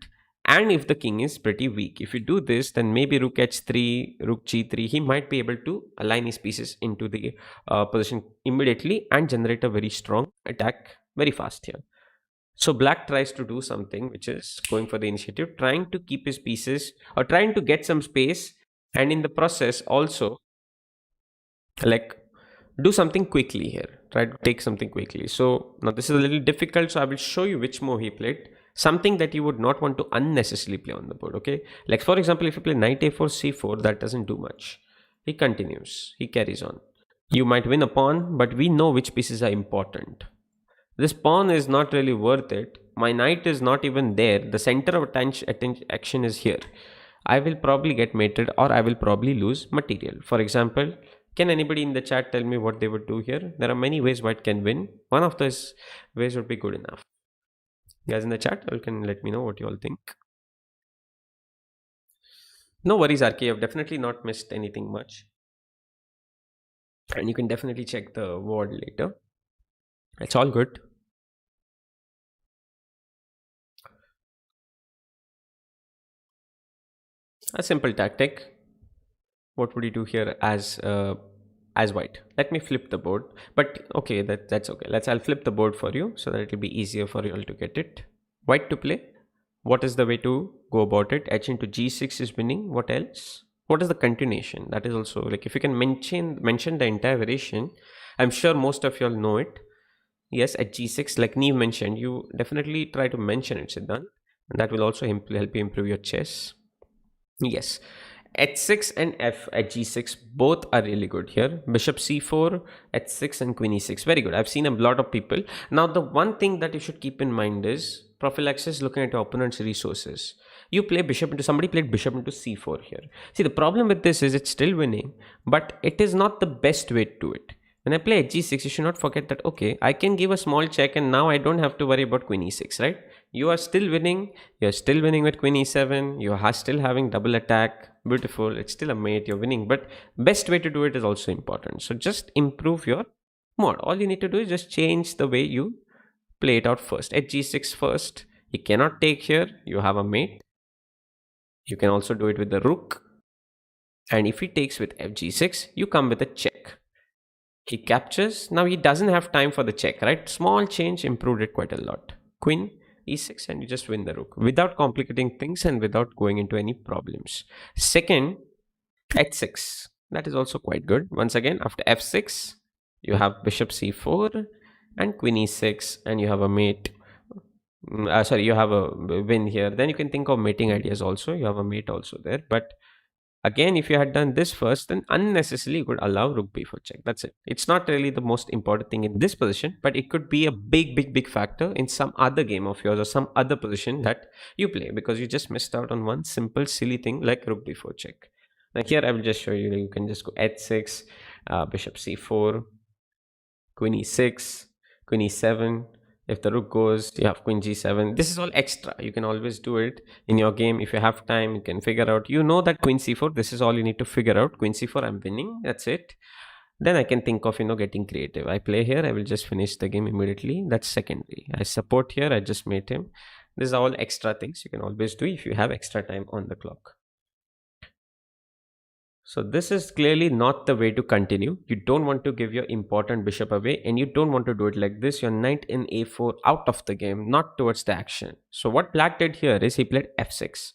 And if the king is pretty weak, if you do this, then maybe rook h3, rook g3, he might be able to align his pieces into the position immediately and generate a very strong attack very fast here. So black tries to do something which is going for the initiative, trying to keep his pieces or trying to get some space, and in the process also like do something quickly here. Try to take something quickly. So now this is a little difficult, so I will show you which move he played. something that you would not want to unnecessarily play on the board. Okay, like for example, if you play knight a4 c4, that doesn't do much. He continues, he carries on. You might win a pawn, but we know which pieces are important. This pawn is not really worth it. My knight is not even there. The center of action is here. I will probably get mated, or I will probably lose material. For example, can anybody in the chat tell me what they would do here? There are many ways white can win. One of those ways would be good enough. Guys in the chat, you can let me know what you all think. No worries, RK. I've definitely not missed anything much. And you can definitely check the word later. It's all good. A simple tactic. What would you do here as white? Let me flip the board. But okay, that's okay. I'll flip the board for you so that it'll be easier for you all to get it. White to play. What is the way to go about it? H into g6 is winning. What else? What is the continuation? That is also, like, if you can mention the entire variation, I'm sure most of you all know it. Yes, at g6, like Neve mentioned, you definitely try to mention it, Siddhant, and that will also help you improve your chess. Yes, h6 and f at g6 both are really good here. Bishop c4, h6 and queen e6, very good. I've seen a lot of people. Now the one thing that you should keep in mind is prophylaxis, looking at your opponent's resources. You play bishop into, somebody played bishop into c4 here. See, the problem with this is it's still winning, but it is not the best way to do it. When I play g6, you should not forget that, okay, I can give a small check and now I don't have to worry about queen e6, right? You are still winning. You're still winning with queen e7. You are still having double attack. Beautiful. It's still a mate. You're winning. But best way to do it is also important. So just improve your mod. All you need to do is just change the way you play it out first. At g6 first. He cannot take here. You have a mate. You can also do it with the rook. And if he takes with fg6, you come with a check. He captures. Now he doesn't have time for the check, right? Small change improved it quite a lot. Queen e6 and you just win the rook without complicating things and without going into any problems. Second, h6. That is also quite good. Once again, after f6, you have bishop c4 and queen e6 and you have a mate. Sorry, you have a win here. Then you can think of mating ideas also. You have a mate also there. But again, if you had done this first, then unnecessarily you could allow rook b4 check. That's it. It's not really the most important thing in this position, but it could be a big factor in some other game of yours or some other position that you play, because you just missed out on one simple silly thing like rook b4 check. Now here I will just show you. You can just go h6, bishop c4, queen e6, queen e7. If the rook goes, you have queen g7. This is all extra. You can always do it in your game. If you have time, you can figure out. You know that queen c4, this is all you need to figure out. Queen c4, I'm winning. That's it. Then I can think of, getting creative. I play here. I will just finish the game immediately. That's secondary. I support here. I just mate him. These are all extra things you can always do if you have extra time on the clock. So this is clearly not the way to continue. You don't want to give your important bishop away, and you don't want to do it like this. Your knight in a4 out of the game, not towards the action. So what Black did here is he played f6.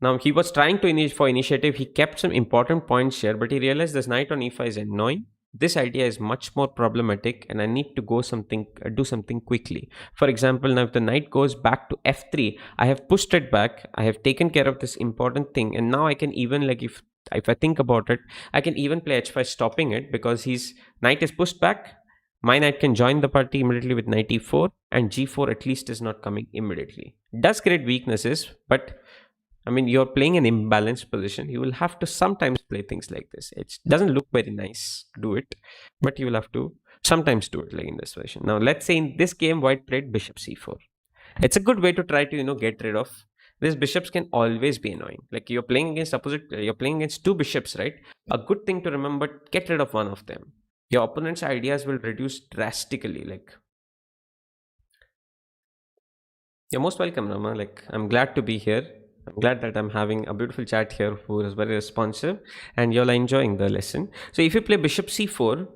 Now he was trying to for initiative. He kept some important points here, but he realized this knight on e5 is annoying. This idea is much more problematic and I need to go do something quickly. For example, now if the knight goes back to f3, I have pushed it back. I have taken care of this important thing, and now I can even, like, if I think about it, I can even play h5 stopping it, because his knight is pushed back. My knight can join the party immediately with knight e4, and g4 at least is not coming immediately. Does create weaknesses, but I mean, you're playing an imbalanced position. You will have to sometimes play things like this. It doesn't look very nice to do it, but you will have to sometimes do it like in this position. Now, let's say in this game, white played bishop c4. It's a good way to try to, get rid of. These bishops can always be annoying. Like you're playing against two bishops, right? A good thing to remember, get rid of one of them. Your opponent's ideas will reduce drastically. Like, you're most welcome, Rama. Like, I'm glad to be here. I'm glad that I'm having a beautiful chat here who is very responsive and you're enjoying the lesson. So if you play bishop c4,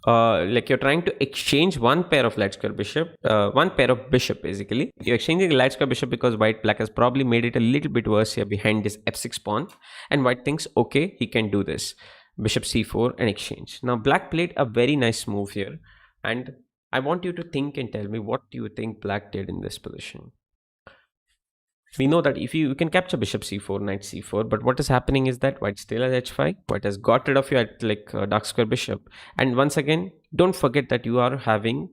like you're trying to exchange one pair of light square bishop, one pair of bishop basically. You're exchanging the light square bishop because black has probably made it a little bit worse here behind this f6 pawn. And white thinks, okay, he can do this. Bishop c4 and exchange. Now black played a very nice move here. And I want you to think and tell me, what do you think black did in this position? We know that if you can capture bishop c4, knight c4, but what is happening is that white still has h5. White has got rid of your dark square bishop. And once again, don't forget that you are having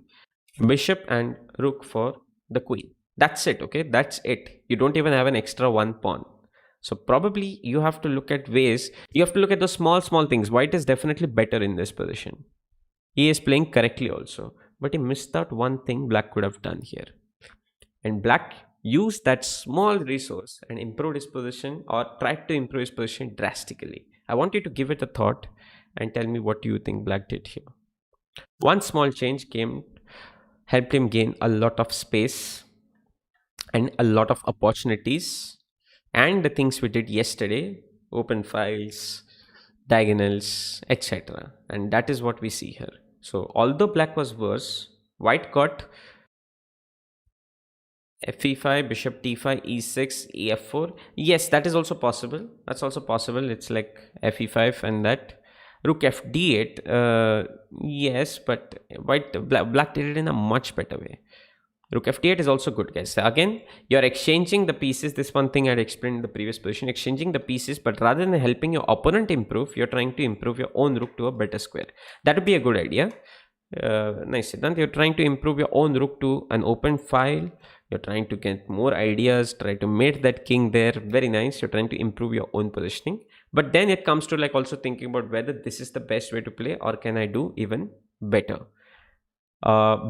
bishop and rook for the queen. That's it, okay? That's it. You don't even have an extra one pawn. So probably you have to look at ways, you have to look at those small things. White is definitely better in this position. He is playing correctly also, but he missed out one thing black could have done here. And black used that small resource and improved his position, or tried to improve his position drastically. I want you to give it a thought and tell me what you think black did here. One small change helped him gain a lot of space and a lot of opportunities, and the things we did yesterday, open files, diagonals, etc. And that is what we see here. So although black was worse, white got fe5, bishop t5, e6, ef4. Yes, that is also possible. That's also possible. It's like fe5 and that. Rook f d8. Yes, but black did it in a much better way. Rook f d8 is also good, guys. So again, you're exchanging the pieces. This one thing I had explained in the previous position. Exchanging the pieces, but rather than helping your opponent improve, you're trying to improve your own rook to a better square. That would be a good idea. Nice, Siddhant. You're trying to improve your own rook to an open file. You're trying to get more ideas, try to mate that king there. Very nice. You're trying to improve your own positioning. But then it comes to like also thinking about whether this is the best way to play, or can I do even better.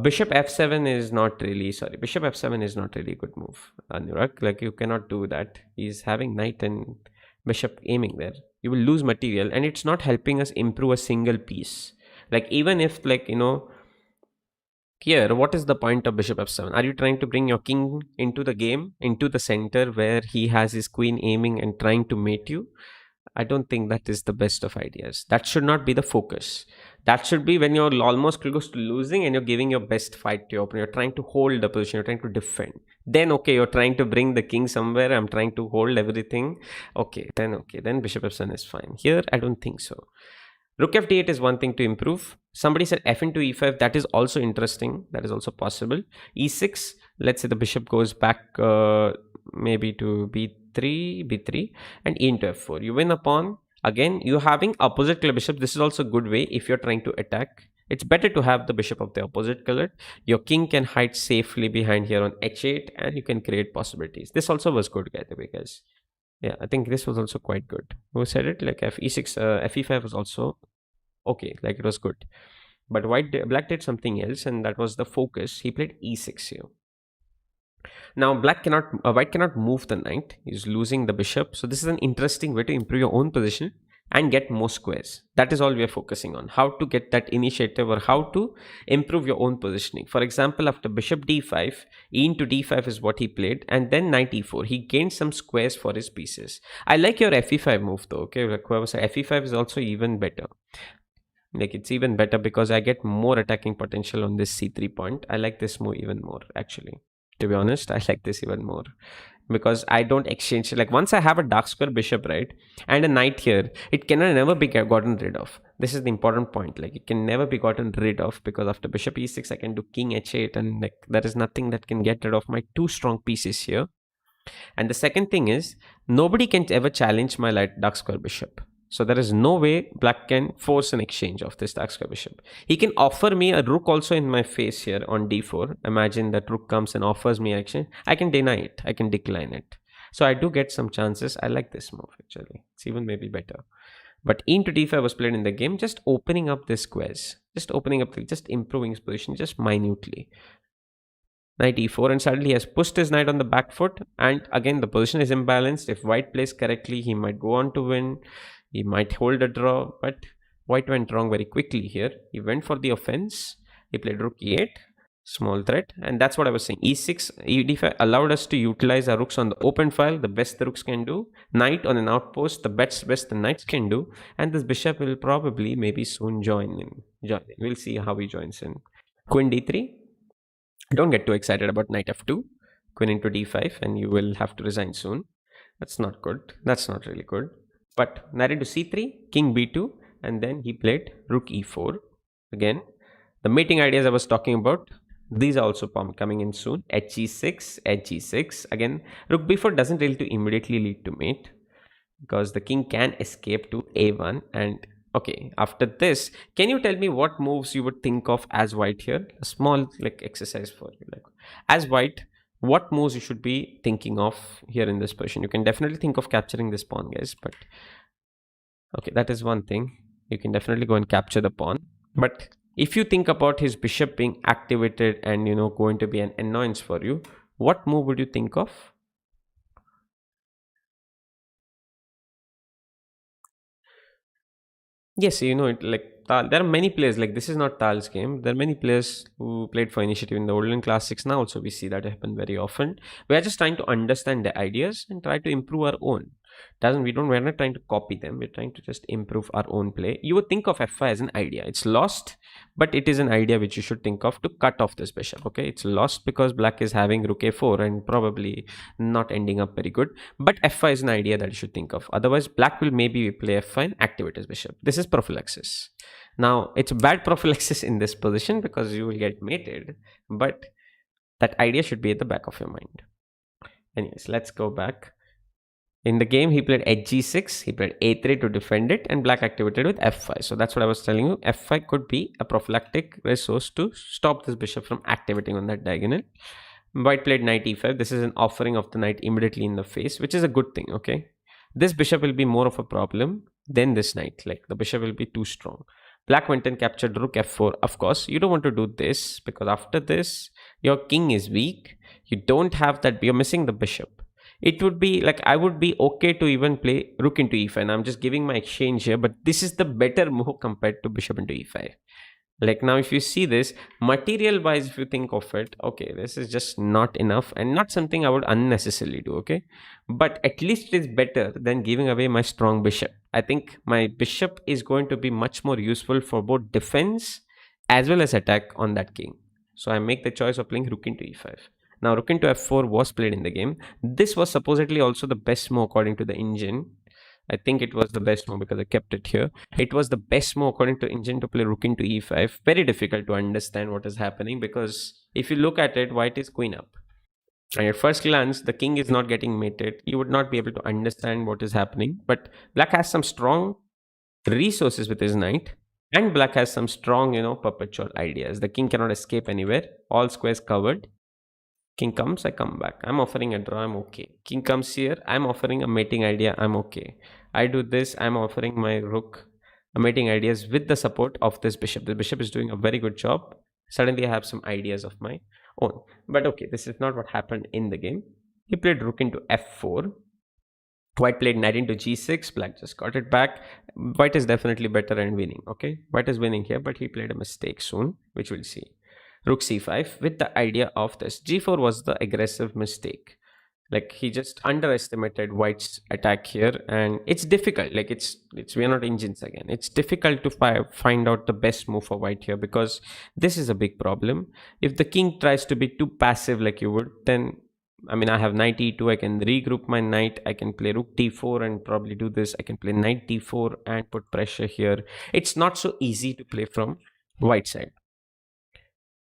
Bishop f7 is not really, sorry, bishop f7 is not really a good move, Anurag. Like you cannot do that. He's having knight and bishop aiming there. You will lose material, and it's not helping us improve a single piece. Like even if like, you know, here, what is the point of bishop f7? Are you trying to bring your king into the game, into the center where he has his queen aiming and trying to mate you? I don't think that is the best of ideas. That should not be the focus. That should be when you're almost close to losing and you're giving your best fight to your opponent. You're trying to hold the position, you're trying to defend. Then, okay, you're trying to bring the king somewhere. I'm trying to hold everything. Okay, then bishop f7 is fine. Here, I don't think so. Rook f d8 is one thing to improve. Somebody said f into e5. That is also interesting. That is also possible. e6, let's say the bishop goes back maybe to b3, and e into f4. You win a pawn. Again, you're having opposite color bishop. This is also a good way if you're trying to attack. It's better to have the bishop of the opposite color. Your king can hide safely behind here on h8, and you can create possibilities. This also was good, by the way, guys. Yeah, I think this was also quite good. Who said it? Like fe6, fe5 was also okay. Like it was good. But black did something else, and that was the focus. He played e6 here. Now white cannot move the knight. He's losing the bishop. So this is an interesting way to improve your own position and get more squares. That is all we are focusing on. How to get that initiative, or how to improve your own positioning. For example, after bishop d5, e into d5 is what he played, and then knight e4. He gained some squares for his pieces. I like your fe5 move though. Okay, like whoever said fe5 is also even better. Like it's even better because I get more attacking potential on this c3 point. I like this move even more, actually. To be honest, I like this even more because I don't exchange. Like once I have a dark square bishop, right, and a knight here, it cannot never be gotten rid of. This is the important point. Like it can never be gotten rid of because after bishop e6, I can do king h8, and like there is nothing that can get rid of my two strong pieces here. And the second thing is, nobody can ever challenge my dark square bishop. So there is no way black can force an exchange of this dark square bishop. He can offer me a rook also in my face here on d4. Imagine that rook comes and offers me action. I can deny it. I can decline it. So I do get some chances. I like this move actually. It's even maybe better. But e into d5 was played in the game, just opening up the squares. Just opening up, just improving his position just minutely. Knight e4, and suddenly he has pushed his knight on the back foot, and again the position is imbalanced. If white plays correctly, he might go on to win. He might hold a draw, but white went wrong very quickly here. He went for the offense. He played rook e8, small threat, and that's what I was saying. e6, e5 allowed us to utilize our rooks on the open file, the best the rooks can do. Knight on an outpost, the best the knights can do, and this bishop will probably maybe soon join in. We'll see how he joins in. Queen d3. Don't get too excited about knight f2, queen into d5, and you will have to resign soon. That's not good. That's not really good. But knight into c3, king b2, and then he played rook e4. Again, the mating ideas I was talking about, These are also coming in soon. H6, H6. Again, rook b4 doesn't really to immediately lead to mate because the king can escape to a1. And okay, after this, can you tell me what moves you would think of as white here? A small like exercise for you. Like as white, what moves you should be thinking of here in this position? You can definitely think of capturing this pawn, guys, but okay, that is one thing. You can definitely go and capture the pawn. But if you think about his bishop being activated and going to be an annoyance for you, what move would you think of? Yes, it like Tal. There are many players like this is not Tal's game. There are many players who played for initiative in the olden classics now. Also, we see that happen very often. We are just trying to understand the ideas and try to improve our own. Doesn't we're not trying to copy them. We're trying to just improve our own play. You would think of f5 as an idea. It's lost, but it is an idea which you should think of to cut off this bishop. Okay, it's lost because black is having rook a4 and probably not ending up very good. But f5 is an idea that you should think of. Otherwise, black will maybe play f5 and activate his bishop. This is prophylaxis. Now, it's bad prophylaxis in this position because you will get mated, but that idea should be at the back of your mind. Anyways, let's go back. In the game, he played hg6, he played a3 to defend it, and black activated with f5. So that's what I was telling you. f5 could be a prophylactic resource to stop this bishop from activating on that diagonal. White played knight e5. This is an offering of the knight immediately in the face, which is a good thing, okay? This bishop will be more of a problem than this knight. Like, the bishop will be too strong. Black went and captured rook f4. Of course, you don't want to do this because after this, your king is weak. You don't have that. You're missing the bishop. It would be like I would be okay to even play rook into e5. I'm just giving my exchange here, but this is the better move compared to bishop into e5. Like now, if you see this material wise, if you think of it, okay, this is just not enough and not something I would unnecessarily do. Okay, but at least it is better than giving away my strong bishop. I think my bishop is going to be much more useful for both defense as well as attack on that king. So I make the choice of playing rook into e5. Now rook into f4 was played in the game. This was supposedly also the best move according to the engine. I think it was the best move because I kept it here. It was the best move according to engine to play rook into e5. Very difficult to understand what is happening because if you look at it, white is queen up. And at first glance, the king is not getting mated. You would not be able to understand what is happening. But black has some strong resources with his knight. And black has some strong, perpetual ideas. The king cannot escape anywhere. All squares covered. King comes, I come back. I'm offering a draw, I'm okay. King comes here, I'm offering a mating idea, I'm okay. I do this, I'm offering my rook a mating ideas with the support of this bishop. The bishop is doing a very good job. Suddenly I have some ideas of my own. But okay, this is not what happened in the game. He played rook into f4. White played knight into g6. Black just got it back. White is definitely better and winning. Okay, white is winning here, but he played a mistake soon, which we'll see. Rook c5 with the idea of this. G4 was the aggressive mistake. Like he just underestimated white's attack here, and it's difficult. Like it's we're not engines again. It's difficult to find out the best move for white here because this is a big problem. If the king tries to be too passive like you would, then I mean I have knight e2. I can regroup my knight. I can play rook d4 and probably do this. I can play knight d4 and put pressure here. It's not so easy to play from white side.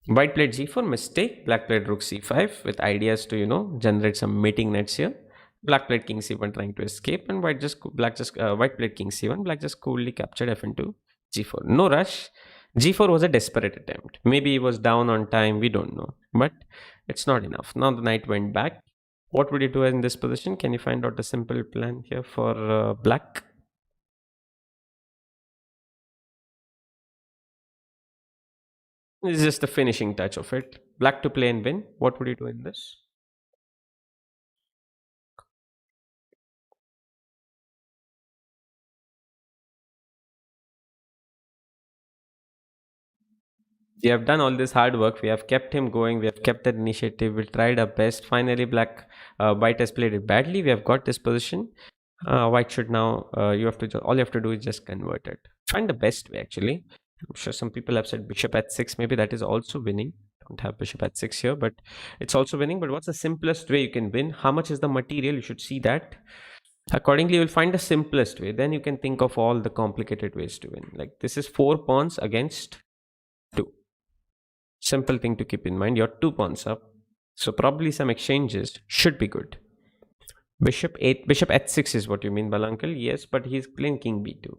White played g4, mistake. Black played rook c5 with ideas to, generate some mating nets here. Black played king c1 trying to escape, and white played king c1. Black just coolly captured f into g4. No rush. G4 was a desperate attempt. Maybe he was down on time. We don't know, but it's not enough. Now the knight went back. What would you do in this position? Can you find out a simple plan here for black? This is just the finishing touch of it. Black to play and win. What would you do in this? We have done all this hard work. We have kept him going. We have kept that initiative. We tried our best. Finally, white has played it badly. We have got this position. White should now. All you have to do is just convert it. Find the best way. Actually, I'm sure some people have said bishop at 6. Maybe that is also winning. Don't have bishop at 6 here, but it's also winning. But what's the simplest way you can win? How much is the material? You should see that. Accordingly, you will find the simplest way. Then you can think of all the complicated ways to win. Like this is 4 pawns against 2. Simple thing to keep in mind. You're 2 pawns up, so probably some exchanges should be good. Bishop h6 is what you mean, Balankal. Yes, but he's playing king b2.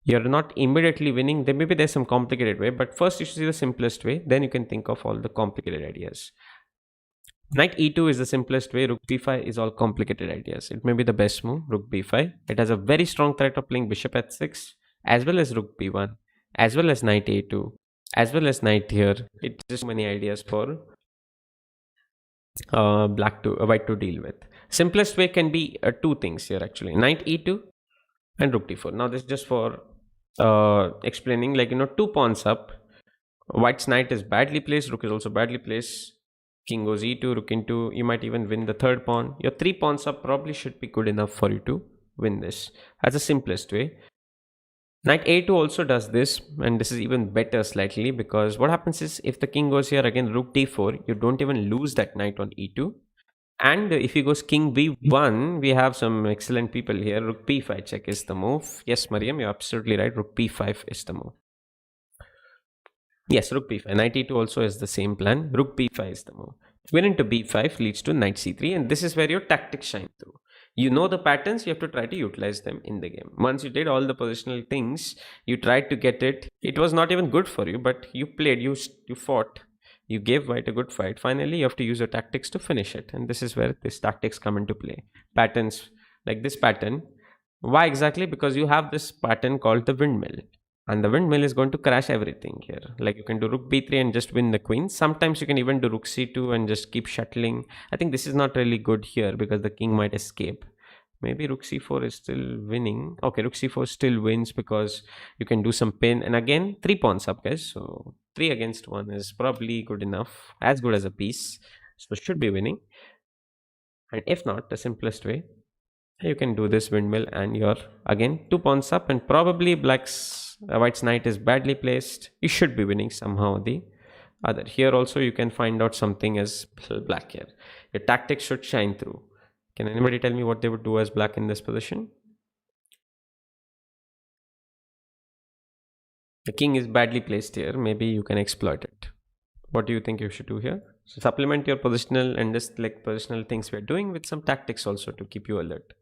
You're not immediately winning. There maybe there's some complicated way, but first you should see the simplest way. Then you can think of all the complicated ideas. Knight e2 is the simplest way. Rook b5 is all complicated ideas. It may be the best move. Rook b5. It has a very strong threat of playing bishop h6, as well as rook b1, as well as knight a2, as well as knight here. It's just many ideas for white to deal with. Simplest way can be two things here actually: knight e2 and rook d4. Now this is just for explaining, like, 2 pawns up. White's knight is badly placed, rook is also badly placed. King goes e2, rook into. You might even win the third pawn. Your 3 pawns up probably should be good enough for you to win this. That's the simplest way. Knight a2 also does this, and this is even better slightly, because what happens is if the king goes here again, rook d4, you don't even lose that knight on e2. And if he goes king b1, we have some excellent people here. Rook b5 check is the move. Yes, Mariam, you're absolutely right. Rook b5 is the move. Yes, rook b5. Knight e2 also is the same plan. Rook b5 is the move. Win into b5 leads to knight c3, and this is where your tactics shine through. You know the patterns, you have to try to utilize them in the game. Once you did all the positional things, you tried to get it. It was not even good for you, but you played, you fought, you gave white a good fight. Finally, you have to use your tactics to finish it, and this is where these tactics come into play. Patterns like this pattern. Why exactly? Because you have this pattern called the windmill, and the windmill is going to crash everything here. Like, you can do rook b3 and just win the queen. Sometimes you can even do rook c2 and just keep shuttling. I think this is not really good here because the king might escape. Maybe rook c4 is still winning. Okay, rook c4 still wins because you can do some pin. And again, 3 pawns up, guys. So 3 against 1 is probably good enough. As good as a piece. So should be winning. And if not, the simplest way, you can do this windmill and you're again 2 pawns up, and probably white's knight is badly placed. You should be winning somehow the other. Here also you can find out something as black here. Your tactics should shine through. Can anybody tell me what they would do as black in this position? The king is badly placed here. Maybe you can exploit it. What do you think you should do here? So supplement your positional and this like positional things we're doing with some tactics also to keep you alert.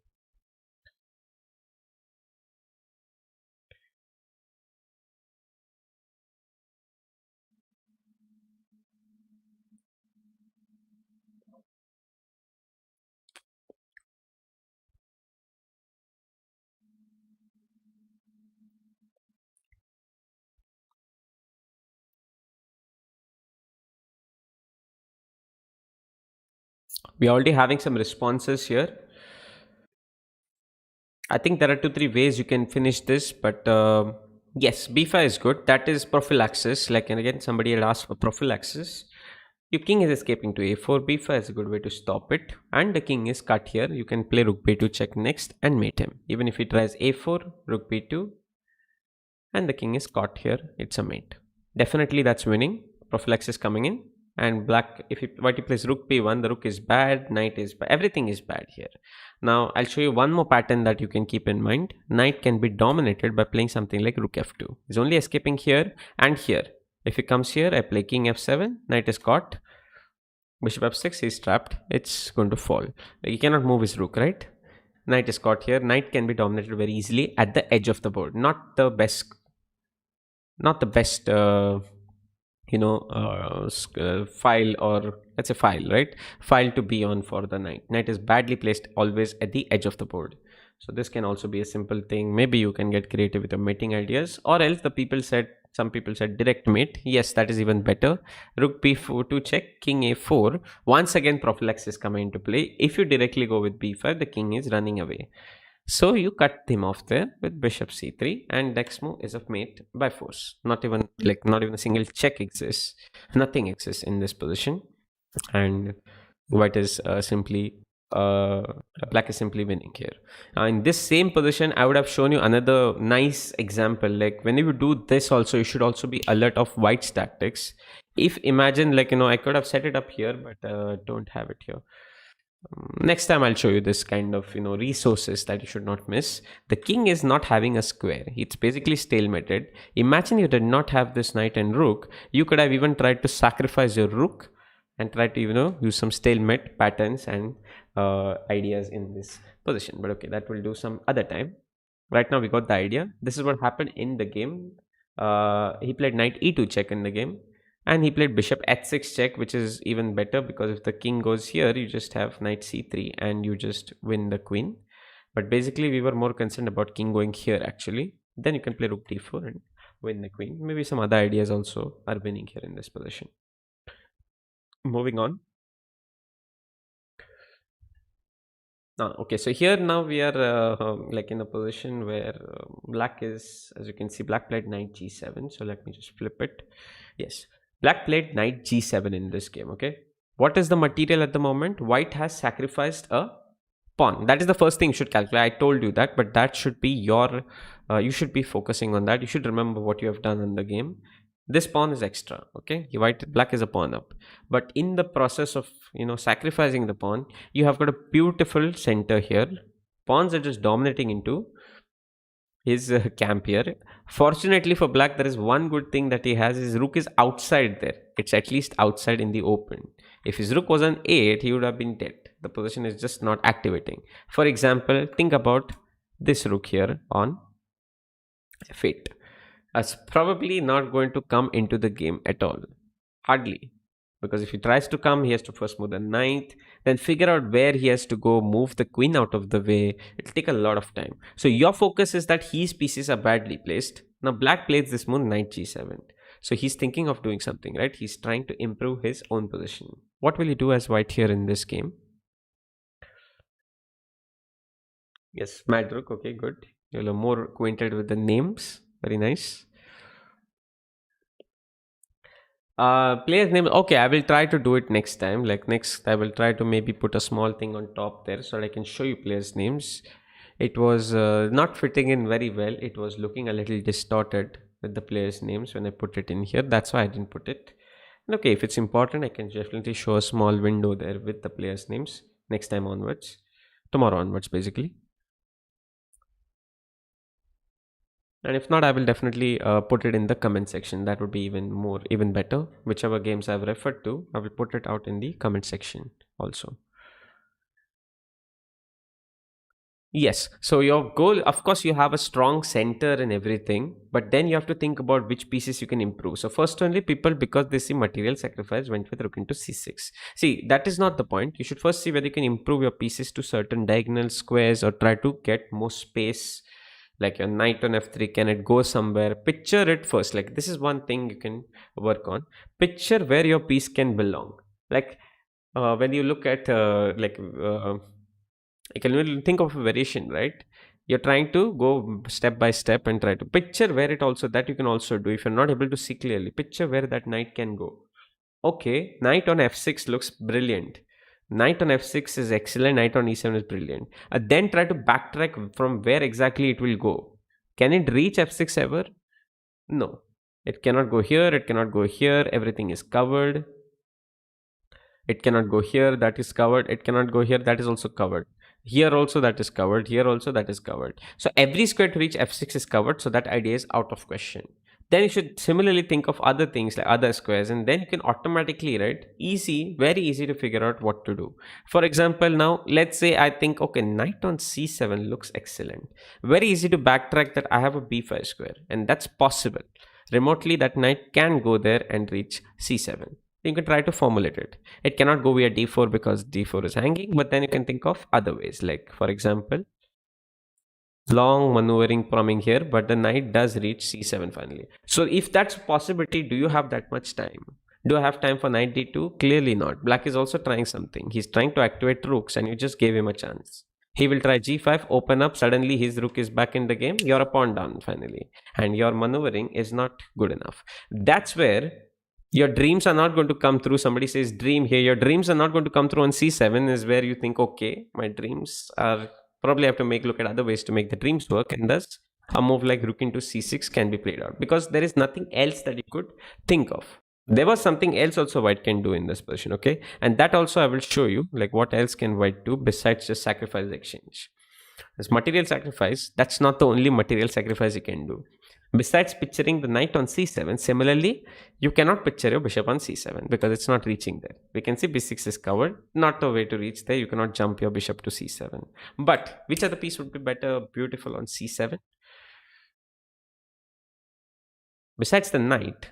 We're already having some responses here. I think there are 2-3 ways you can finish this, but yes, b5 is good. That is prophylaxis. Like, and again, somebody had asked for prophylaxis. Your king is escaping to a4. b5 is a good way to stop it, and the king is cut here. You can play rook b2 check next and mate him. Even if he tries a4, rook b2, and the king is caught here, it's a mate. Definitely that's winning. Prophylaxis coming in. And black, if white plays rook p1, the rook is bad, knight is bad, everything is bad here. Now I'll show you one more pattern that you can keep in mind. Knight can be dominated by playing something like rook f2. He's only escaping here and here. If he comes here, I play king f7, knight is caught, bishop f6, he's trapped, it's going to fall. He cannot move his rook, right? Knight is caught here. Knight can be dominated very easily at the edge of the board. Not the best file, or let's say file, right? File to be on for the knight. Knight is badly placed always at the edge of the board. So this can also be a simple thing. Maybe you can get creative with your mating ideas, or else some people said direct mate. Yes, that is even better. Rook b4 to check, king a4. Once again, prophylaxis coming into play. If you directly go with b5, the king is running away. So you cut him off there with bishop c3, and next move is a mate by force. Not even a single check exists. Nothing exists in this position, and white is black is simply winning here. In this same position, I would have shown you another nice example. Like, when you do this also, you should also be alert of white's tactics. If imagine, I could have set it up here, but don't have it here. Next time I'll show you this kind of resources that you should not miss. The king is not having a square. It's basically stalemated. Imagine you did not have this knight and rook. You could have even tried to sacrifice your rook and try to use some stalemate patterns and ideas in this position. But okay, that will do some other time. Right now we got the idea. This is what happened in the game. He played knight e2 check in the game, and he played bishop h6 check, which is even better because if the king goes here, you just have knight c3 and you just win the queen. But basically we were more concerned about king going here actually. Then you can play rook d4 and win the queen. Maybe some other ideas also are winning here in this position. Moving on. Okay, so here now we are like in a position where black is, as you can see, black played knight g7. So let me just flip it. Yes, black played knight g7 in this game. Okay, what is the material at the moment? White has sacrificed a pawn. That is the first thing you should calculate. I told you that, but that should be your you should be focusing on that. You should remember what you have done in the game. This pawn is extra. Okay, black is a pawn up, but in the process of sacrificing the pawn, you have got a beautiful center here. Pawns are just dominating into his camp here. Fortunately for black, there is one good thing that he has. His rook is outside there. It's at least outside in the open. If his rook was on 8, he would have been dead. The position is just not activating. For example, think about this rook here on f8. It's probably not going to come into the game at all. Hardly. Because if he tries to come, he has to first move the knight, then figure out where he has to go, move the queen out of the way. It'll take a lot of time. So your focus is that his pieces are badly placed. Now black plays this move knight g7. So he's thinking of doing something, right? He's trying to improve his own position. What will he do as white here in this game? Yes, mad rook. Okay, good. You're more acquainted with the names. Very nice. Player's name. Okay, I will try to do it next time. Like next, I will try to maybe put a small thing on top there so that I can show you players' names. It was not fitting in very well. It was looking a little distorted with the players' names when I put it in here. That's why I didn't put it. And okay, if it's important, I can definitely show a small window there with the players' names next time onwards. Tomorrow onwards, basically. And if not, I will definitely put it in the comment section. That would be even better. Whichever games I've referred to, I will put it out in the comment section also. Yes, so your goal, of course, you have a strong center and everything, but then you have to think about which pieces you can improve. So first only people, because they see material sacrifice, went with rook into c6. See, that is not the point. You should first see whether you can improve your pieces to certain diagonal squares or try to get more space. Like your knight on f3, can it go somewhere? Picture it first. Like this is one thing you can work on. Picture where your piece can belong. Like when you look at you can think of a variation, right? You're trying to go step by step and try to picture where it also, that you can also do. If you're not able to see clearly, picture where that knight can go. Okay, knight on f6 looks brilliant. Knight on f6 is excellent. Knight on e7 is brilliant. Then try to backtrack from where exactly it will go. Can it reach f6 ever? No. It cannot go here. It cannot go here. Everything is covered. It cannot go here. That is covered. It cannot go here. That is also covered. Here also that is covered. Here also that is covered. So every square to reach f6 is covered. So that idea is out of question. Then you should similarly think of other things like other squares, and then you can automatically, right, very easy to figure out what to do. For example, now let's say I think, okay, knight on c7 looks excellent. Very easy to backtrack that I have a b5 square, and that's possible. Remotely that knight can go there and reach c7. You can try to formulate it. It cannot go via d4 because d4 is hanging, but then you can think of other ways, like for example, long maneuvering coming here, but the knight does reach c7 finally. So if that's a possibility, do you have that much time? Do I have time for knight d2? Clearly not. Black is also trying something. He's trying to activate rooks and you just gave him a chance. He will try g5, open up, suddenly his rook is back in the game. You're a pawn down finally, and your maneuvering is not good enough. That's where your dreams are not going to come through. Somebody says dream here. Your dreams are not going to come through on c7 is where you think, okay, my dreams are probably have to look at other ways to make the dreams work, and thus a move like rook into c6 can be played out because there is nothing else that you could think of. There was something else also white can do in this position, okay? And that also I will show you, like what else can white do besides just sacrifice exchange. This material sacrifice, that's not the only material sacrifice you can do. Besides picturing the knight on c7, similarly, you cannot picture your bishop on c7 because it's not reaching there. We can see b6 is covered, not a way to reach there. You cannot jump your bishop to c7. But which other piece would be better, beautiful on c7? Besides the knight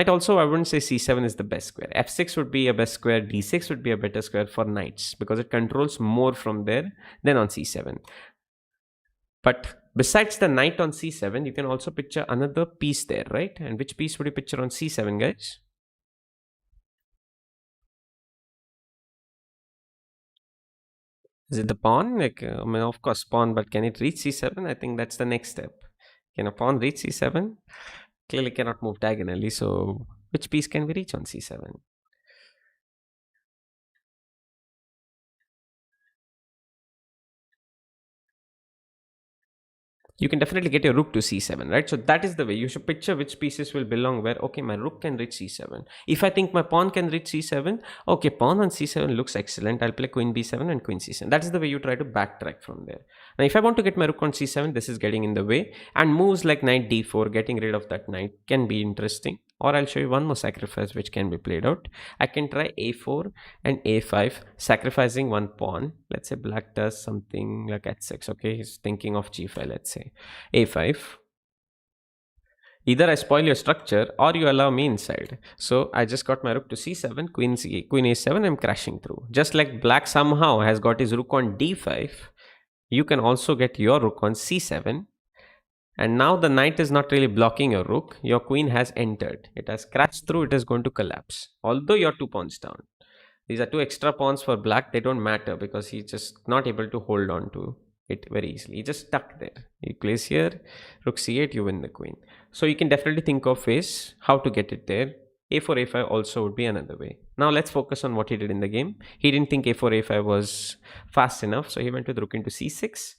also, I wouldn't say c7 is the best square. f6 would be a best square, d6 would be a better square for knights because it controls more from there than on c7. But besides the knight on c7, you can also picture another piece there, right? And which piece would you picture on c7, guys? Is it the pawn? Like, I mean, of course, pawn, but can it reach c7? I think that's the next step. Can a pawn reach c7? Clearly cannot move diagonally, so which piece can we reach on c7? You can definitely get your rook to c7, right? So that is the way you should picture which pieces will belong where. Okay, my rook can reach c7. If I think my pawn can reach c7, okay, pawn on c7 looks excellent. I'll play queen b7 and queen c7. That is the way you try to backtrack from there. Now if I want to get my rook on c7, this is getting in the way, and moves like knight d4, getting rid of that knight can be interesting. Or I'll show you one more sacrifice which can be played out. I can try a4 and a5, sacrificing one pawn. Let's say black does something like h6. Okay, he's thinking of g5. Let's say a5. Either I spoil your structure or you allow me inside. So I just got my rook to c7, queen a7. I'm crashing through. Just like black somehow has got his rook on d5, you can also get your rook on c7. And now the knight is not really blocking your rook. Your queen has entered. It has crashed through. It is going to collapse. Although you're 2 pawns down. These are two extra pawns for black. They don't matter because he's just not able to hold on to it very easily. He just stuck there. He plays here. Rook c8. You win the queen. So you can definitely think of ways how to get it there. a4, a5 also would be another way. Now let's focus on what he did in the game. He didn't think a4, a5 was fast enough. So he went with rook into c6.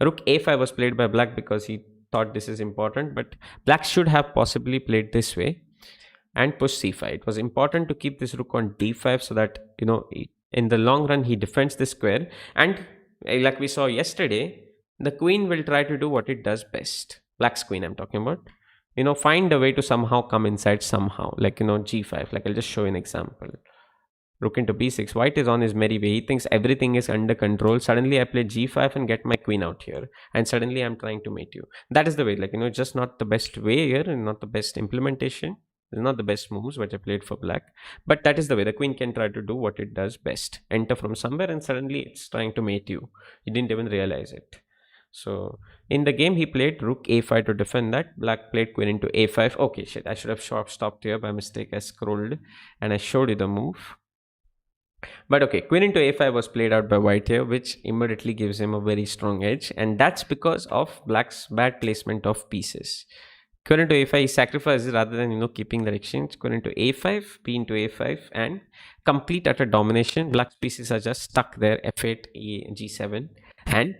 Rook a5 was played by black because he thought this is important, but black should have possibly played this way and push c5. It was important to keep this rook on d5 so that, in the long run he defends the square, and like we saw yesterday, the queen will try to do what it does best. Black's queen I'm talking about. Find a way to somehow come inside somehow, like, g5. Like, I'll just show you an example. Rook into b6. White is on his merry way. He thinks everything is under control. Suddenly I play g5 and get my queen out here, and suddenly I'm trying to mate you. That is the way, like, just not the best way here and not the best implementation. It's not the best moves which I played for black, but that is the way the queen can try to do what it does best. Enter from somewhere and suddenly it's trying to mate you. You didn't even realize it. So in the game he played rook a5 to defend that. Black played queen into a5. Okay, shit, I should have stopped here by mistake. I scrolled and I showed you the move. But okay, queen into a5 was played out by white here, which immediately gives him a very strong edge, and that's because of black's bad placement of pieces. Queen into a5, he sacrifices rather than keeping the exchange. Queen into a5, b into a5, and complete utter domination. Black's pieces are just stuck there. f8, g7, and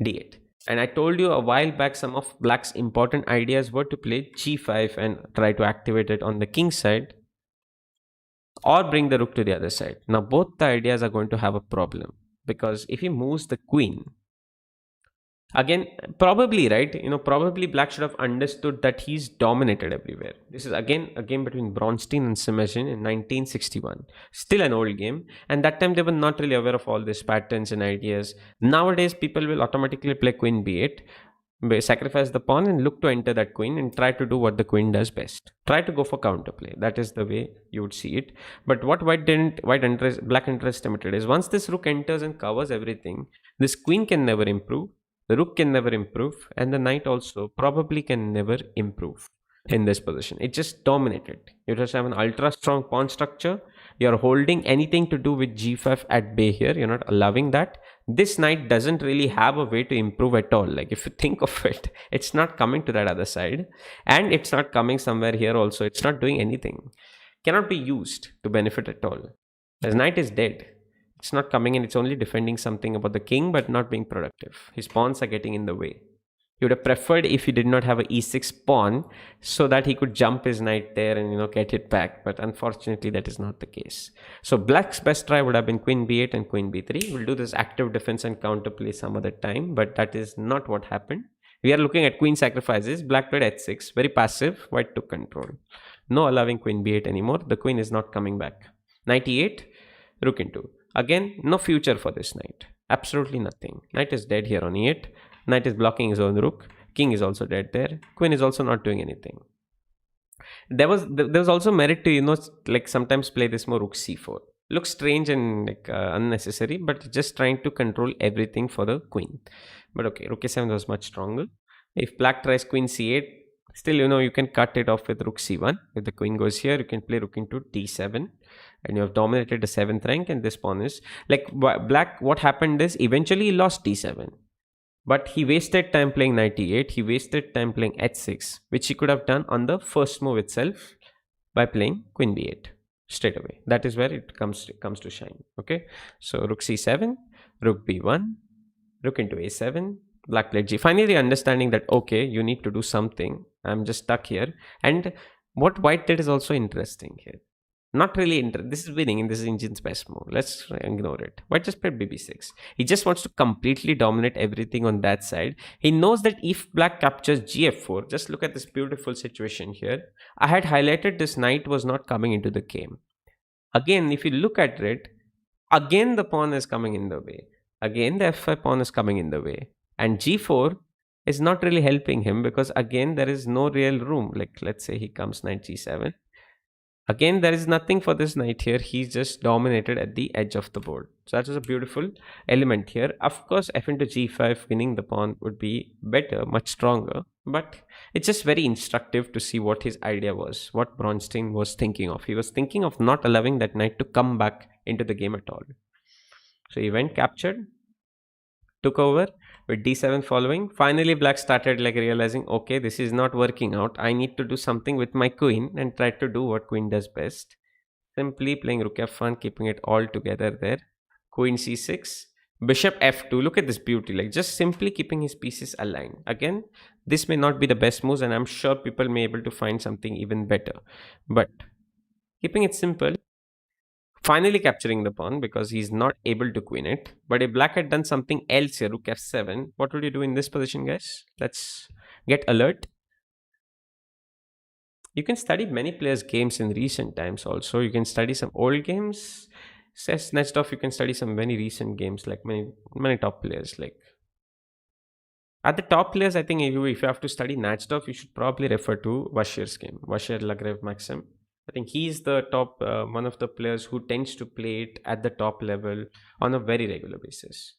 d8. And I told you a while back, some of black's important ideas were to play g5 and try to activate it on the king side, or bring the rook to the other side. Now both the ideas are going to have a problem, because if he moves the queen, again, probably, right, probably black should have understood that he's dominated everywhere. This is again a game between Bronstein and Simazin in 1961. Still an old game, and that time they were not really aware of all these patterns and ideas. Nowadays people will automatically play queen b8, sacrifice the pawn and look to enter that queen and try to do what the queen does best. Try to go for counterplay. That is the way you would see it. But what black underestimated is, once this rook enters and covers everything, this queen can never improve, the rook can never improve, and the knight also probably can never improve in this position. It just dominated. You just have an ultra strong pawn structure. You're holding anything to do with g5 at bay here. You're not allowing that. This knight doesn't really have a way to improve at all. Like, if you think of it, it's not coming to that other side, and it's not coming somewhere here also. It's not doing anything. Cannot be used to benefit at all. The knight is dead. It's not coming in. It's only defending something about the king, but not being productive. His pawns are getting in the way. He would have preferred if he did not have a e6 pawn so that he could jump his knight there and get it back. But unfortunately, that is not the case. So black's best try would have been queen b8 and queen b3. We'll do this active defense and counterplay some other time, but that is not what happened. We are looking at queen sacrifices. Black played h6, very passive. White took control. No allowing queen b8 anymore. The queen is not coming back. Knight e8, rook into. Again, no future for this knight. Absolutely nothing. Knight is dead here on e8. Knight is blocking his own rook. King is also dead there. Queen is also not doing anything. There was also merit to like sometimes play this more rook c4. Looks strange and like unnecessary, but just trying to control everything for the queen. But okay, rook a7 was much stronger. If black tries queen c8, still you can cut it off with rook c1. If the queen goes here, you can play rook into d7, and you have dominated the 7th rank. And this pawn is like black. What happened is eventually he lost d7. But he wasted time playing knight e8. He wasted time playing h6, which he could have done on the first move itself by playing queen b8 straight away. That is where it comes to shine. Okay, so rook c7, rook b1, rook into a7. Black played g. Finally understanding that okay, you need to do something. I'm just stuck here. And what white did is also interesting here. Not really this is winning in this engine's best move. Let's ignore it. White just played bb6. He just wants to completely dominate everything on that side. He knows that if black captures gf4, just look at this beautiful situation here. I had highlighted this knight was not coming into the game. Again, if you look at it, again the pawn is coming in the way. Again the f5 pawn is coming in the way. And g4 is not really helping him because again there is no real room. Like let's say he comes knight g7. Again, there is nothing for this knight here. He's just dominated at the edge of the board. So that was a beautiful element here. Of course, f into g5, winning the pawn would be better, much stronger. But it's just very instructive to see what his idea was, what Bronstein was thinking of. He was thinking of not allowing that knight to come back into the game at all. So he went captured, took over with d7 following. Finally black started like realizing, okay, this is not working out. I need to do something with my queen, and try to do what queen does best. Simply playing rook f1, keeping it all together there. Queen c6, bishop f2. Look at this beauty, like just simply keeping his pieces aligned. Again, this may not be the best moves, and I'm sure people may be able to find something even better, but keeping it simple, finally capturing the pawn because he's not able to queen it. But if black had done something else here, rook f7, what would you do in this position, guys? Let's get alert. You can study many players' games in recent times also. You can study some old games. Says next off, you can study some very recent games, like many top players. Like at the top players, I think if you have to study Natchdorf, you should probably refer to Vashir's game, Vashir Lagrev Maxim. I think he's the top one of the players who tends to play it at the top level on a very regular basis.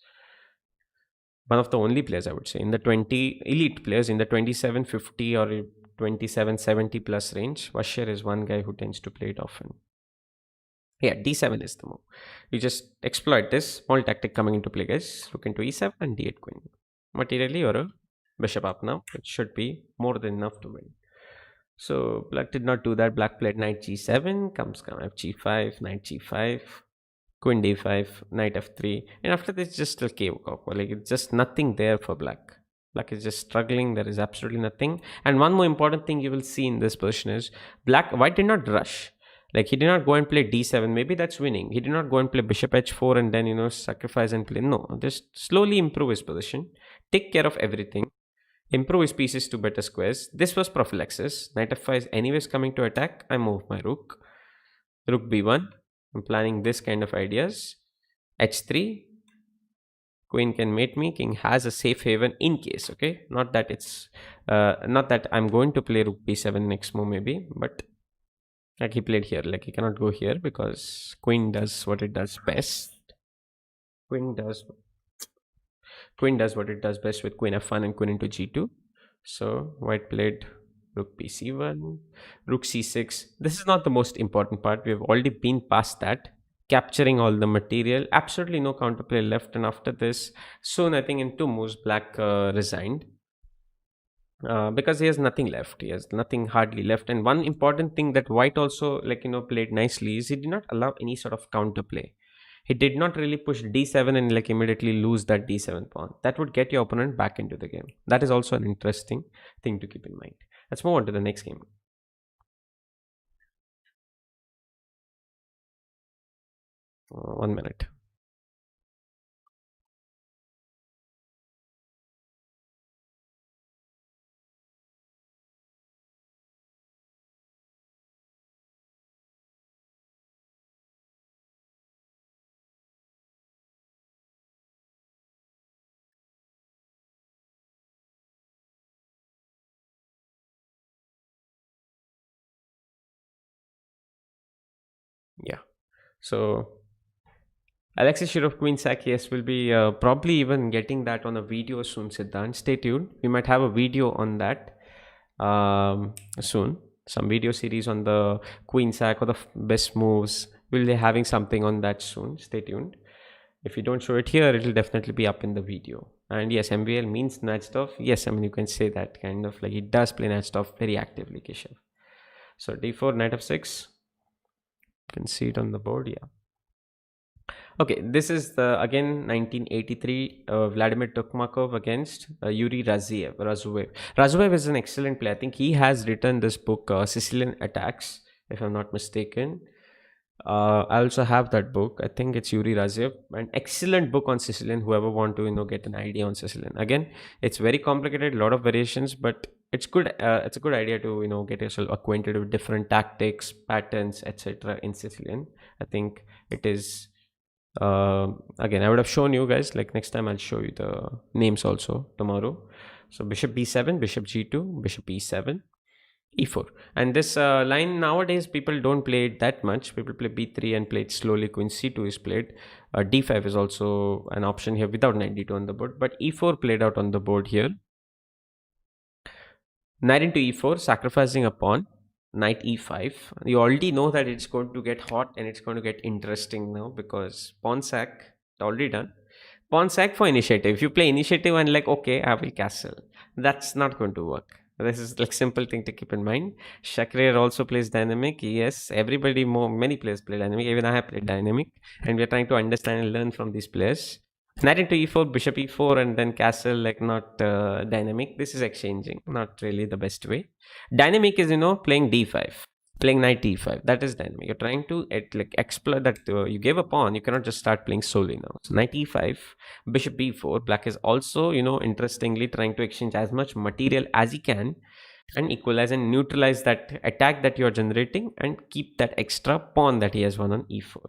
One of the only players, I would say, in the 20 elite players in the 2750 or 2770 plus range. Vashir is one guy who tends to play it often. Yeah, d7 is the move. You just exploit this small tactic coming into play, guys. Look into e7 and d8 queen. Materially, you're a bishop up now. It should be more than enough to win. So black did not do that. Black played knight g7, comes fg5, knight g5, queen d5, knight f3, and after this just a cave copper. Like it's just nothing there for black. Black is just struggling. There is absolutely nothing. And one more important thing you will see in this position is white did not rush. Like he did not go and play d7. Maybe that's winning. He did not go and play bishop h4 and then sacrifice and play. No, just slowly improve his position. Take care of everything. Improve his pieces to better squares. This was prophylaxis. Knight f5 is anyways coming to attack. I move my rook. Rook b1. I'm planning this kind of ideas. h3. Queen can mate me. King has a safe haven in case. Okay, not that it's not that I'm going to play rook b7 next move maybe, but like he played here. Like he cannot go here because queen does what it does best. Queen does what it does best with queen f1 and queen into g2. So white played rook bc1, rook c6. This is not the most important part. We have already been past that. Capturing all the material. Absolutely no counterplay left. And after this, soon I think in 2 moves, black resigned. Because he has nothing left. He has nothing hardly left. And one important thing that white also played nicely is he did not allow any sort of counterplay. He did not really push d7 and like immediately lose that d7 pawn. That would get your opponent back into the game. That is also an interesting thing to keep in mind. Let's move on to the next game. 1 minute. Yeah. So Alexis Shirov Queen Sack, yes, will be probably even getting that on a video soon, Siddhant. Stay tuned. We might have a video on that soon. Some video series on the Queen Sack or the best moves. We'll be having something on that soon. Stay tuned. If you don't show it here, it'll definitely be up in the video. And yes, MVL means snatched off. Yes, I mean, you can say that kind of like it does play snatched off very actively, Keshav. So d4, knight f6. You can see it on the board, yeah. Okay, this is the again 1983 Vladimir Tokmakov against Yuri Razuev. Razuev is an excellent player. I think he has written this book, Sicilian Attacks, if I'm not mistaken. I also have that book. I think it's Yuri Razuev, an excellent book on Sicilian. Whoever want to get an idea on Sicilian. Again, it's very complicated, a lot of variations, but it's good. It's a good idea to get yourself acquainted with different tactics, patterns, etc. in Sicilian. I think it is again, I would have shown you guys, like next time I'll show you the names also tomorrow. So bishop b7, bishop g2, bishop e7, e4. And this line nowadays people don't play it that much. People play b3 and play it slowly. Queen c2 is played. D5 is also an option here without knight d2 on the board, but e4 played out on the board here. Knight into e4, sacrificing a pawn. Knight e5. You already know that it's going to get hot and it's going to get interesting now, because pawn sack already done. Pawn sack for initiative. If you play initiative and like, okay, I will castle, that's not going to work. This is like simple thing to keep in mind. Shakrir also plays dynamic. Yes, everybody, many players play dynamic. Even I have played dynamic, and we're trying to understand and learn from these players. Knight into e4, bishop e4, and then castle, like not dynamic. This is exchanging, not really the best way. Dynamic is playing d5, playing knight e5. That is dynamic. You're trying to like exploit that. You gave a pawn, you cannot just start playing solely now. So knight e5, bishop b4. Black is also interestingly trying to exchange as much material as he can and equalize and neutralize that attack that you're generating and keep that extra pawn that he has won on e4.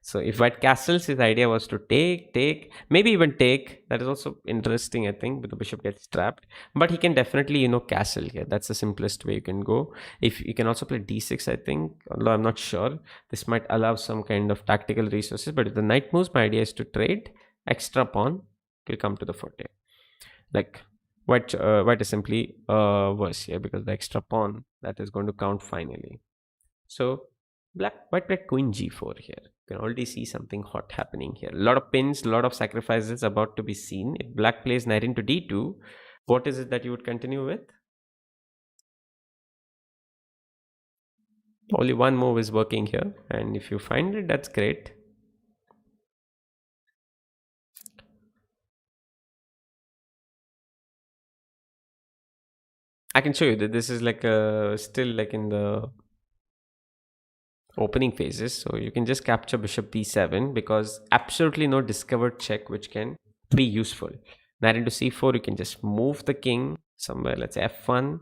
So if white castles, his idea was to take, maybe even take. That is also interesting, I think, but the bishop gets trapped. But he can definitely, castle here. That's the simplest way you can go. If you can also play d6, I think, although I'm not sure. This might allow some kind of tactical resources. But if the knight moves, my idea is to trade. Extra pawn will come to the forte. Like white is simply worse here, because the extra pawn that is going to count finally. So white played queen g4 here. You can already see something hot happening here. A lot of pins, a lot of sacrifices about to be seen. If black plays knight into d2, what is it that you would continue with? Only one move is working here, and if you find it, that's great. I can show you that this is like still like in the opening phases. So you can just capture bishop b7, because absolutely no discovered check which can be useful. Knight into c4, you can just move the king somewhere, let's say f1.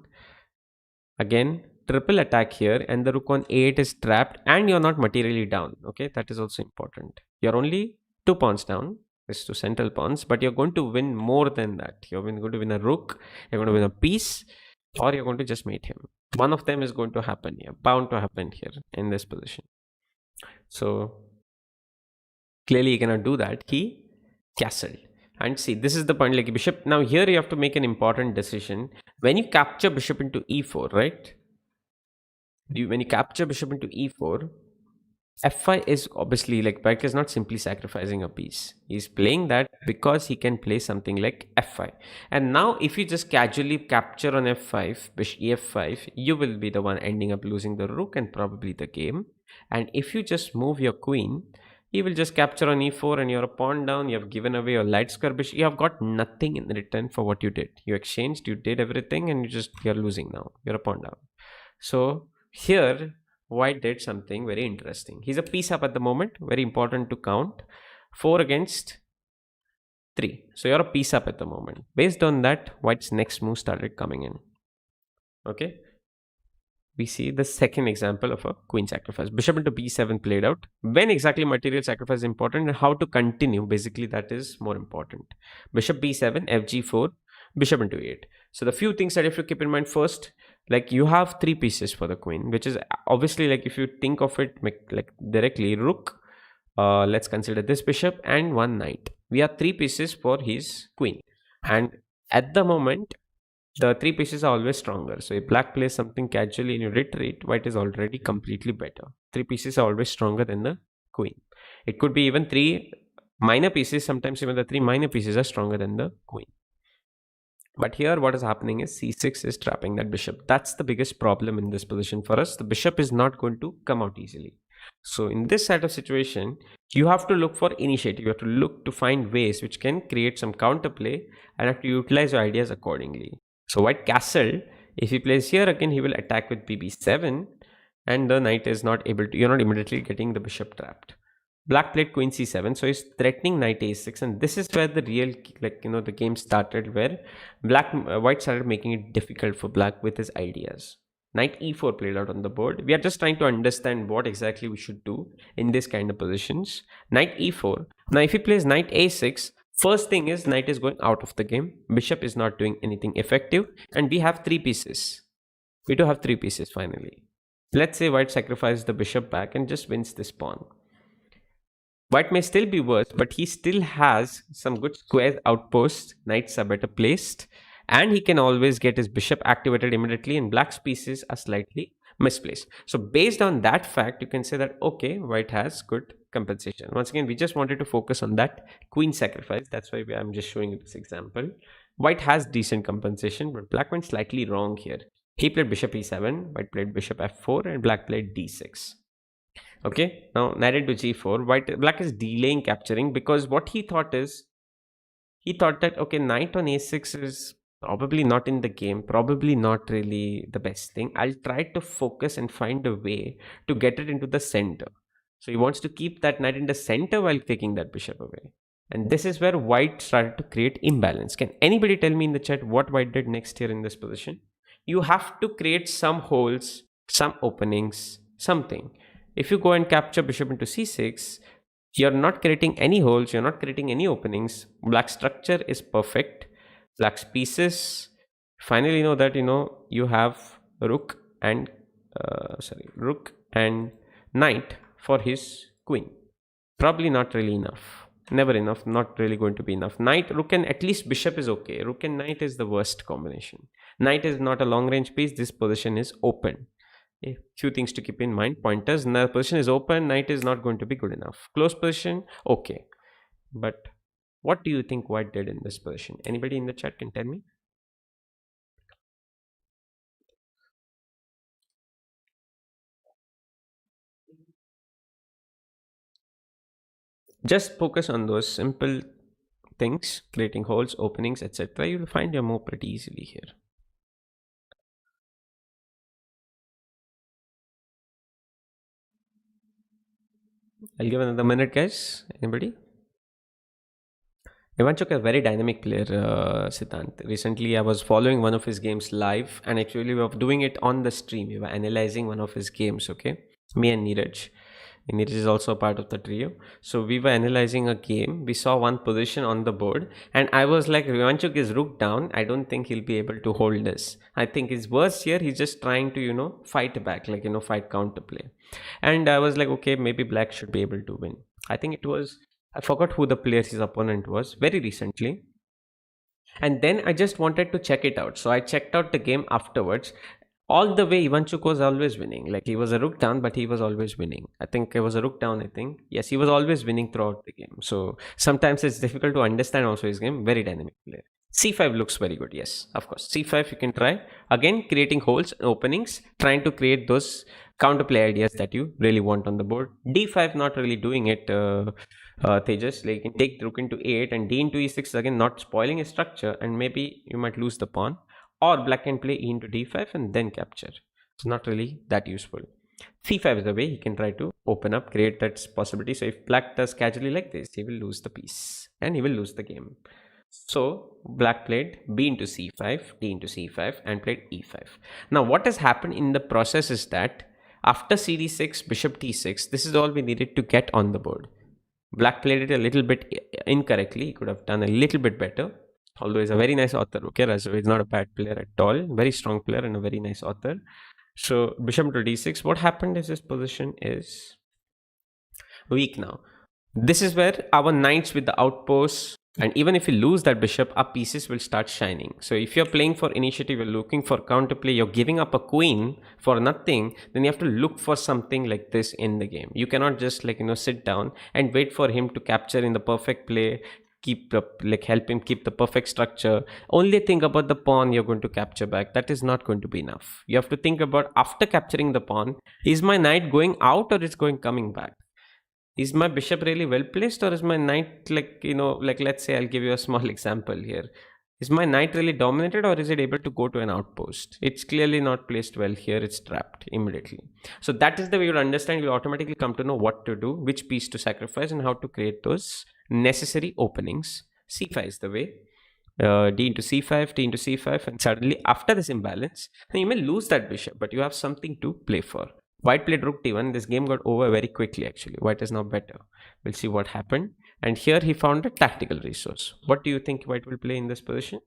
Again, triple attack here, and the rook on a8 is trapped, and you're not materially down. Okay, that is also important. You're only 2 pawns down. This to central pawns, but you're going to win more than that. You're going to win a rook, you're going to win a piece, or you're going to just mate him. One of them is going to happen here, bound to happen here in this position. So clearly he cannot do that. He castled. And see, this is the point, like bishop. Now here you have to make an important decision. When you capture bishop into e4, right? When you capture bishop into e4, f5 is obviously, like, Black is not simply sacrificing a piece. He's playing that because he can play something like f5. And now if you just casually capture on f5, bishop ef5, you will be the one ending up losing the rook and probably the game. And if you just move your queen, He will just capture on e4 and you're a pawn down. You have given away your light square bishop. You have got nothing in return for what you did. You exchanged, you did everything, and you're losing now. You're a pawn down. So here, white did something very interesting. He's a piece up at the moment. Very important to count. 4 against 3. So you're a piece up at the moment. Based on that, white's next move started coming in. Okay, we see the second example of a queen sacrifice. Bishop into b7 played out. When exactly material sacrifice is important and how to continue, basically that is more important. Bishop b7, fg4, bishop into e8. So the few things that you have to keep in mind first, like you have 3 pieces for the queen, which is obviously, like if you think of it like directly, rook, let's consider this bishop and 1 knight. We have 3 pieces for his queen, and at the moment the 3 pieces are always stronger. So if black plays something casually and you retreat, white is already completely better. 3 pieces are always stronger than the queen. It could be even 3 minor pieces. Sometimes even the 3 minor pieces are stronger than the queen. But here what is happening is c6 is trapping that bishop. That's the biggest problem in this position for us. The bishop is not going to come out easily. So in this sort of situation, you have to look for initiative. You have to look to find ways which can create some counterplay and have to utilize your ideas accordingly. So white castle, if he plays here again, he will attack with bb7 and the knight is not able to, you're not immediately getting the bishop trapped. Black played queen c7, so he's threatening knight a6, and this is where the real, the game started, where white started making it difficult for black with his ideas. Knight e4 played out on the board. We are just trying to understand what exactly we should do in this kind of positions. Knight e4. Now if he plays knight a6, first thing is knight is going out of the game. Bishop is not doing anything effective, and we have 3 pieces. We do have 3 pieces finally. Let's say white sacrifices the bishop back and just wins this pawn. White may still be worse, but he still has some good square outposts. Knights are better placed, and he can always get his bishop activated immediately, and black's pieces are slightly misplaced. So based on that fact, you can say that, okay, white has good compensation. Once again, we just wanted to focus on that queen sacrifice. That's why I'm just showing you this example. White has decent compensation, but black went slightly wrong here. He played bishop e7, white played bishop f4, and black played d6. Okay, now knight into g4. Black is delaying capturing, because what he thought is, he thought that, okay, knight on a6 is probably not in the game, probably not really the best thing. I'll try to focus and find a way to get it into the center. So he wants to keep that knight in the center while taking that bishop away. And this is where white started to create imbalance. Can anybody tell me in the chat what white did next here in this position? You have to create some holes, some openings, something. If you go and capture bishop into c6, you're not creating any holes, you're not creating any openings. Black's structure is perfect. Black's pieces, finally you know that you have rook and knight for his queen. Probably not really enough. Never enough, not really going to be enough. Knight, rook and at least bishop is okay. Rook and knight is the worst combination. Knight is not a long range piece. This position is open. A few things to keep in mind. Pointers, the position is open, knight is not going to be good enough. Close position, okay. But what do you think white did in this position? Anybody in the chat can tell me? Just focus on those simple things, creating holes, openings, etc. You'll find your move pretty easily here. I'll give another minute, guys. Anybody? Ivanchuk is a very dynamic player, Siddhant. Recently, I was following one of his games live, and actually, we were doing it on the stream. We were analyzing one of his games, okay? Me and Neeraj. And Neeraj is also a part of the trio. So, we were analyzing a game. We saw one position on the board, and I was like, Ivanchuk is rook down. I don't think he'll be able to hold this. I think his worst here, he's just trying to, fight back, fight counterplay. And I was like, okay, maybe black should be able to win. I think it was, I forgot who the player his opponent was very recently. And then I just wanted to check it out. So I checked out the game afterwards. All the way, Ivanchuk was always winning. Like he was a rook down, but he was always winning. I think it was a rook down, I think. Yes, he was always winning throughout the game. So sometimes it's difficult to understand also his game. Very dynamic player. C5 looks very good. Yes, of course. C5 you can try. Again, creating holes and openings, trying to create those counterplay ideas that you really want on the board. D5 not really doing it, Tejas. Like, you can take rook into a8 and d into e6 again, not spoiling a structure, and maybe you might lose the pawn. Or black can play e into d5 and then capture. It's not really that useful. c5 is the way he can try to open up, create that possibility. So if black does casually like this, he will lose the piece and he will lose the game. So black played b into c5, d into c5, and played e5. Now what has happened in the process is that after cd6, bishop d6, this is all we needed to get on the board. Black played it a little bit incorrectly. He could have done a little bit better. Although he's a very nice author, okay, Razu, he's not a bad player at all. Very strong player and a very nice author. So bishop to d6. What happened is his position is weak now. This is where our knights with the outposts, and even if you lose that bishop, our pieces will start shining. So if you're playing for initiative, you're looking for counterplay, you're giving up a queen for nothing, then you have to look for something like this in the game. You cannot just sit down and wait for him to capture in the perfect play, help him keep the perfect structure. Only think about the pawn you're going to capture back. That is not going to be enough. You have to think about, after capturing the pawn, is my knight going out or is going coming back? Is my bishop really well placed, or is my knight, let's say, I'll give you a small example here. Is my knight really dominated, or is it able to go to an outpost? It's clearly not placed well here. It's trapped immediately. So that is the way you'll understand. You'll automatically come to know what to do, which piece to sacrifice, and how to create those necessary openings. c5 is the way. D into c5, d into c5, and suddenly after this imbalance, you may lose that bishop, but you have something to play for. White played rook d1. This game got over very quickly, actually. White is now better. We'll see what happened. And here he found a tactical resource. What do you think white will play in this position?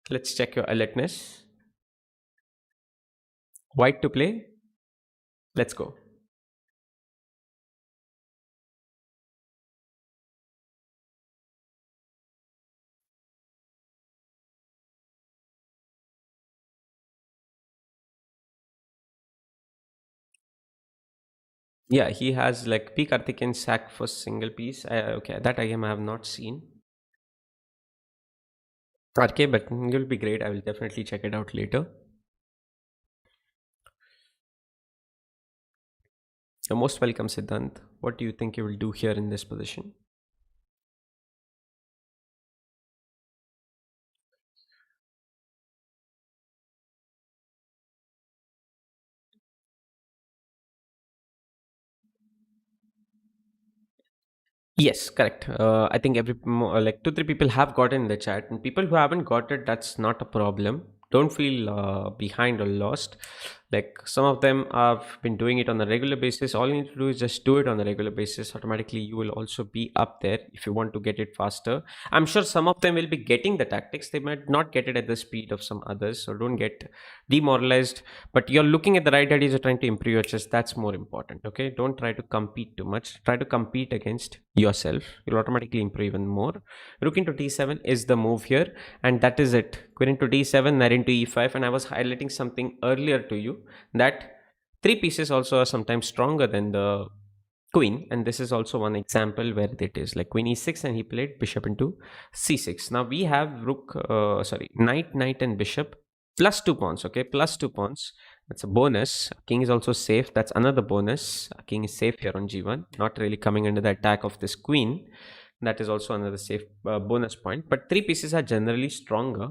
Let's check your alertness. White to play. Let's go. Yeah, he has like P. Karthikeyan sack for single piece. Okay, that I have not seen. Okay, but it will be great. I will definitely check it out later. You're most welcome, Siddhant. What do you think you will do here in this position? Yes, correct. I think like two, three people have gotten in the chat, and people who haven't got it, that's not a problem. Don't feel behind or lost. Like, some of them have been doing it on a regular basis. All you need to do is just do it on a regular basis. Automatically, you will also be up there if you want to get it faster. I'm sure some of them will be getting the tactics. They might not get it at the speed of some others, so don't get demoralized. But you're looking at the right ideas, you're trying to improve your chess. That's more important. Okay, don't try to compete too much. Try to compete against yourself. You'll automatically improve even more. Rook into d7 is the move here, and that is it. Queen into d7, knight into e5. And I was highlighting something earlier to you, that three pieces also are sometimes stronger than the queen, and this is also one example where it is like queen e6 and he played bishop into c6. Now we have knight and bishop plus 2 pawns. Okay, plus 2 pawns. That's a bonus. King is also safe. That's another bonus. King is safe here on g1, not really coming under the attack of this queen. That is also another safe bonus point. But three pieces are generally stronger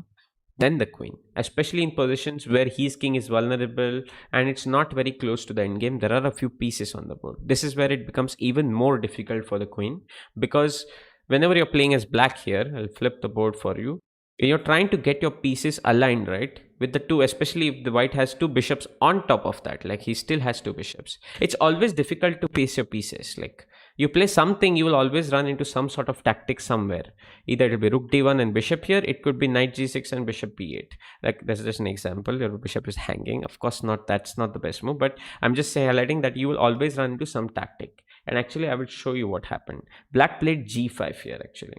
than the queen, especially in positions where his king is vulnerable and it's not very close to the endgame. There are a few pieces on the board. This is where it becomes even more difficult for the queen, because whenever you're playing as black here, I'll flip the board for you. You're trying to get your pieces aligned, right, with the two, especially if the white has two bishops on top of that. Like, he still has two bishops. It's always difficult to place your pieces. Like, you play something, you will always run into some sort of tactic somewhere. Either it will be rook d1 and bishop here, it could be knight g6 and bishop b8. Like, that's just an example. Your bishop is hanging. Of course not, that's not the best move, but I'm just highlighting that you will always run into some tactic. And actually, I will show you what happened. Black played g5 here, actually.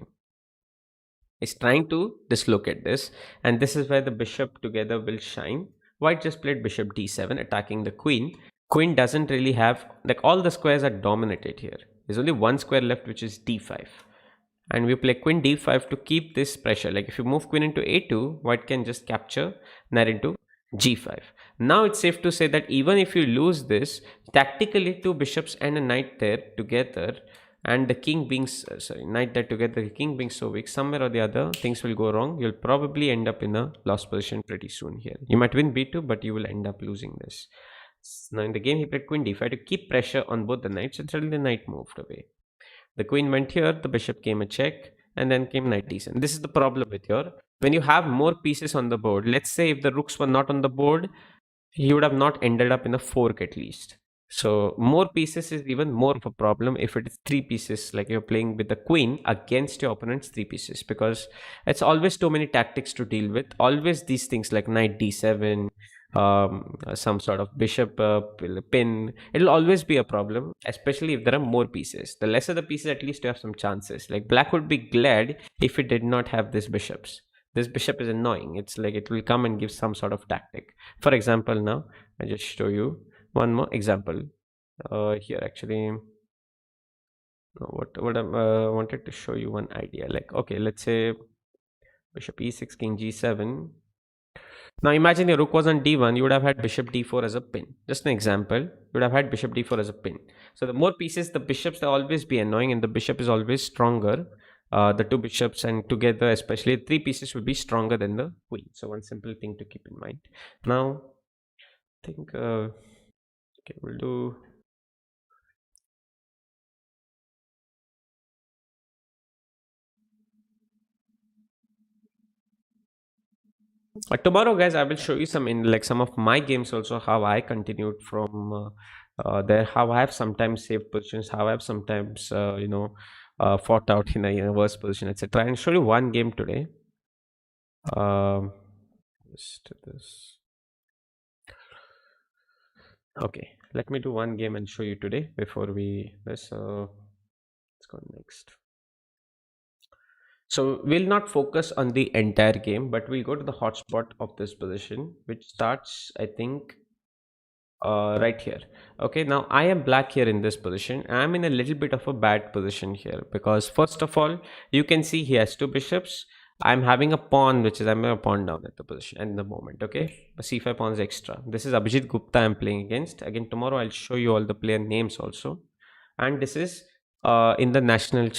Is trying to dislocate this, and this is where the bishop together will shine. White just played bishop d7, attacking the queen. Queen doesn't really have, like, all the squares are dominated here. There's only one square left, which is d5, and we play queen d5 to keep this pressure. Like, if you move queen into a2, white can just capture knight into g5. Now it's safe to say that even if you lose this, tactically two bishops and a knight there together, and the king being sorry, knight there together, the king being so weak, somewhere or the other things will go wrong. You'll probably end up in a lost position pretty soon here. You might win b2, but you will end up losing this. Now in the game he played queen d5 to keep pressure on both the knights, and suddenly the knight moved away. The queen went here, the bishop came a check, and then came knight d7. This is the problem with your, when you have more pieces on the board. Let's say if the rooks were not on the board, he would have not ended up in a fork at least. So more pieces is even more of a problem if it is three pieces, like you're playing with the queen against your opponent's three pieces, because it's always too many tactics to deal with. Always these things like knight d7, some sort of bishop pin, it'll always be a problem, especially if there are more pieces. The lesser the pieces, at least you have some chances. Like black would be glad if it did not have these bishops. This bishop is annoying. It's like it will come and give some sort of tactic. For example, now I just show you one more example here. Actually, what I wanted to show you one idea. Like, okay, let's say bishop e6, king g7. Now imagine your rook was on d1, you would have had bishop d4 as a pin. Just an example, you would have had bishop d4 as a pin. So the more pieces, the bishops will always be annoying, and the bishop is always stronger. The two bishops and together, especially three pieces, will be stronger than the queen. So one simple thing to keep in mind. Now, I think okay, we'll do. Tomorrow, guys, I will show you some in like some of my games also, how I continued from there, how I have sometimes saved positions, how I have sometimes fought out in a worse position, etc. And show you one game today. Just this. Okay, let me do one game and show you today before we this. Let's go next. So we'll not focus on the entire game, but we'll go to the hotspot of this position, which starts, I think, right here. Okay, now I am black here in this position. I'm in a little bit of a bad position here because first of all, you can see he has two bishops. I'm having a pawn, which is I'm a pawn down at the position at the moment. Okay, c5 pawn is extra. This is Abhijit Gupta I'm playing against. Again, tomorrow I'll show you all the player names also. And this is in the national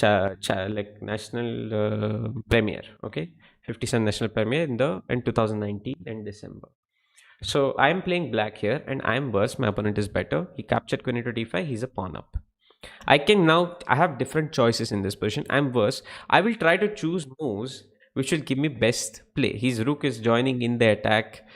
like national premiere. Okay, 57 national premiere in 2019 in December. So I'm playing black here and I'm worse. My opponent is better. He captured queen into d5. He's a pawn up. I have different choices in this position. I'm worse. I will try to choose moves which will give me best play. His rook is joining in the attack.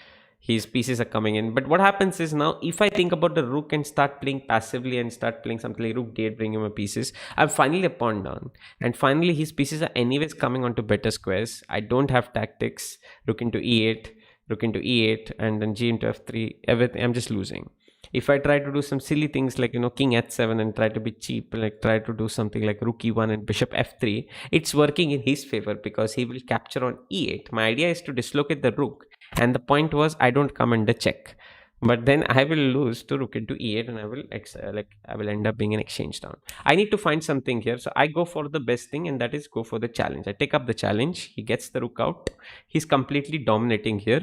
His pieces are coming in. But what happens is now, if I think about the rook and start playing passively and start playing something like rook d8, bring him a pieces, I'm finally a pawn down. And finally, his pieces are anyways coming onto better squares. I don't have tactics. Rook into e8, rook into e8, and then g into f3. Everything. I'm just losing. If I try to do some silly things like king h7 and try to be cheap, like try to do something like rook e1 and bishop f3, it's working in his favor because he will capture on e8. My idea is to dislocate the rook, and the point was I don't come under check, but then I will lose to rook into e8 and I will end up being an exchange down. I need to find something here, so I go for the best thing, and that is go for the challenge. I take up the challenge. He gets the rook out. He's completely dominating here.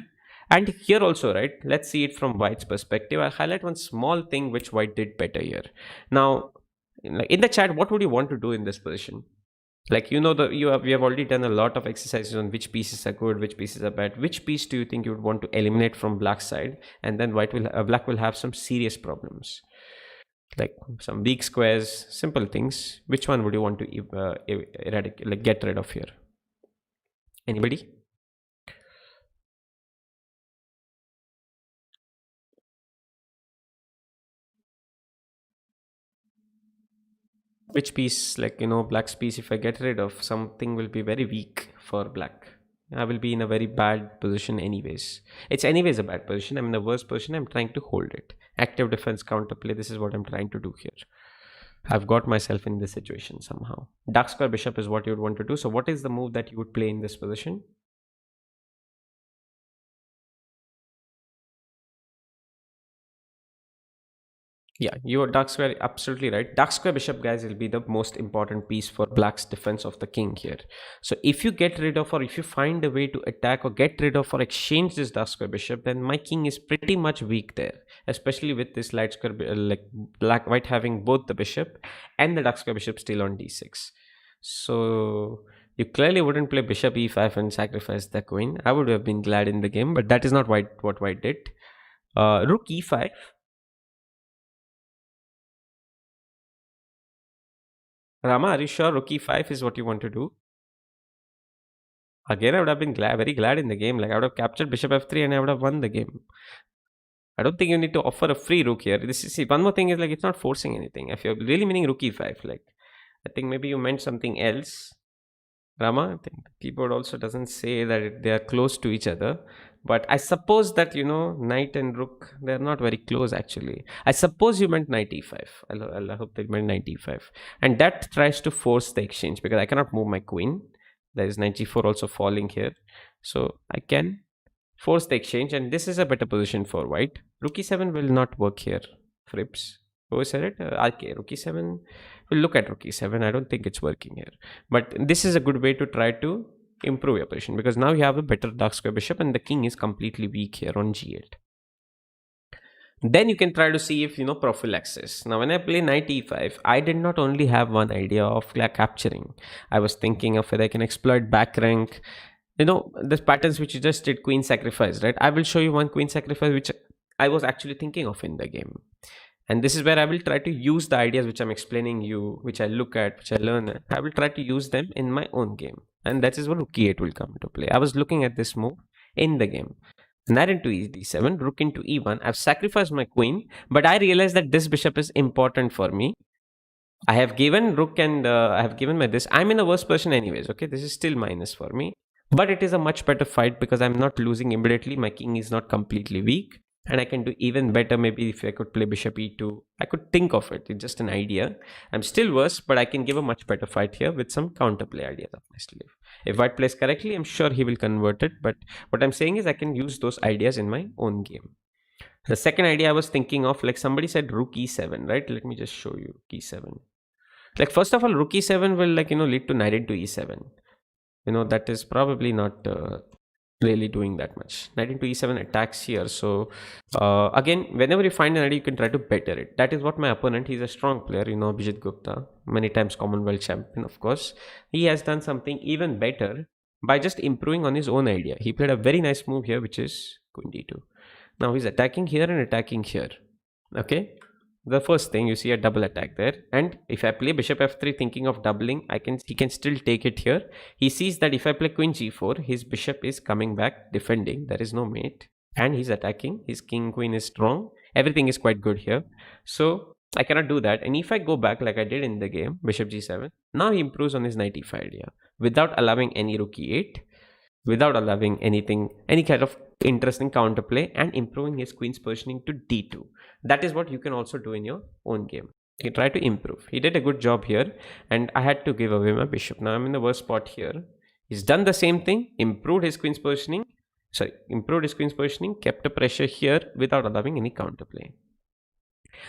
And here also, right, let's see it from white's perspective. I'll highlight one small thing which white did better here. Now, in the chat, what would you want to do in this position? Like, we have already done a lot of exercises on which pieces are good, which pieces are bad. Which piece do you think you would want to eliminate from black side? And then black will have some serious problems, like some weak squares, simple things. Which one would you want to eradicate, like get rid of here? Anybody? Which piece, like black's piece, if I get rid of, something will be very weak for black. I will be in a very bad position anyways. It's anyways a bad position. I'm in a worse position. I'm trying to hold it. Active defense, counterplay. This is what I'm trying to do here. I've got myself in this situation somehow. Dark square bishop is what you would want to do. So what is the move that you would play in this position? Yeah, your dark square absolutely right. Dark square bishop, guys, will be the most important piece for black's defense of the king here. So if you get rid of, or if you find a way to attack or get rid of or exchange this dark square bishop, then my king is pretty much weak there. Especially with this light square, like black white having both the bishop and the dark square bishop still on d6. So you clearly wouldn't play bishop e5 and sacrifice the queen. I would have been glad in the game, but that is not what white did. Rook e5. Rama, are you sure rook e5 is what you want to do? Again, I would have been very glad in the game. Like, I would have captured bishop f3 and I would have won the game. I don't think you need to offer a free rook here. This is, see, one more thing is like, it's not forcing anything. If you're really meaning rook e5, like, I think maybe you meant something else. Rama, I think the keyboard also doesn't say that they are close to each other. But I suppose that, knight and rook, they're not very close actually. I suppose you meant knight e5. I hope they meant knight e5. And that tries to force the exchange because I cannot move my queen. There is knight g4 also falling here. So I can force the exchange, and this is a better position for white. Rook e7 will not work here, Frips. Who said it? Okay, rook e7. We'll look at rook e7. I don't think it's working here. But this is a good way to try to improve your position because now you have a better dark square bishop and the king is completely weak here on g8. Then you can try to see if prophylaxis. Now when I play knight e5, I did not only have one idea of like capturing. I was thinking of whether I can exploit back rank. The patterns which you just did, queen sacrifice, right? I will show you one queen sacrifice which I was actually thinking of in the game. And this is where I will try to use the ideas which I'm explaining you, which I look at, which I learn. I will try to use them in my own game. And that is where rook e8 will come into play. I was looking at this move in the game. Knight into d7, rook into e1. I've sacrificed my queen, but I realized that this bishop is important for me. I have given rook and I have given my this. I'm in a worse position anyways, okay? This is still minus for me. But it is a much better fight because I'm not losing immediately. My king is not completely weak. And I can do even better maybe if I could play bishop e2. I could think of it. It's just an idea. I'm still worse, but I can give a much better fight here with some counterplay ideas up my sleeve. If white plays correctly, I'm sure he will convert it. But what I'm saying is I can use those ideas in my own game. The second idea I was thinking of, like somebody said rook e7, right? Let me just show you e7. Like first of all, rook e7 will lead to knight into e7. That is probably not really doing that much. Knight into e7 attacks here. So again, whenever you find an idea, you can try to better it. That is what my opponent, he's a strong player, Abhijit Gupta, many times Commonwealth champion, of course. He has done something even better by just improving on his own idea. He played a very nice move here, which is queen d2. Now he's attacking here and attacking here. Okay. The first thing, you see a double attack there, and if I play bishop f3 thinking of doubling, he can still take it here. He sees that if I play queen g4, his bishop is coming back defending, there is no mate, and he's attacking. His king queen is strong, everything is quite good here, so I cannot do that. And if I go back like I did in the game, bishop g7, now he improves on his knight e5 idea without allowing any rook e8, without allowing any kind of interesting counterplay, and improving his queen's positioning to d2. That is what you can also do in your own game. You try to improve. He did a good job here, and I had to give away my bishop. Now I'm in the worst spot here. He's done the same thing, improved his queen's positioning, kept the pressure here without allowing any counterplay.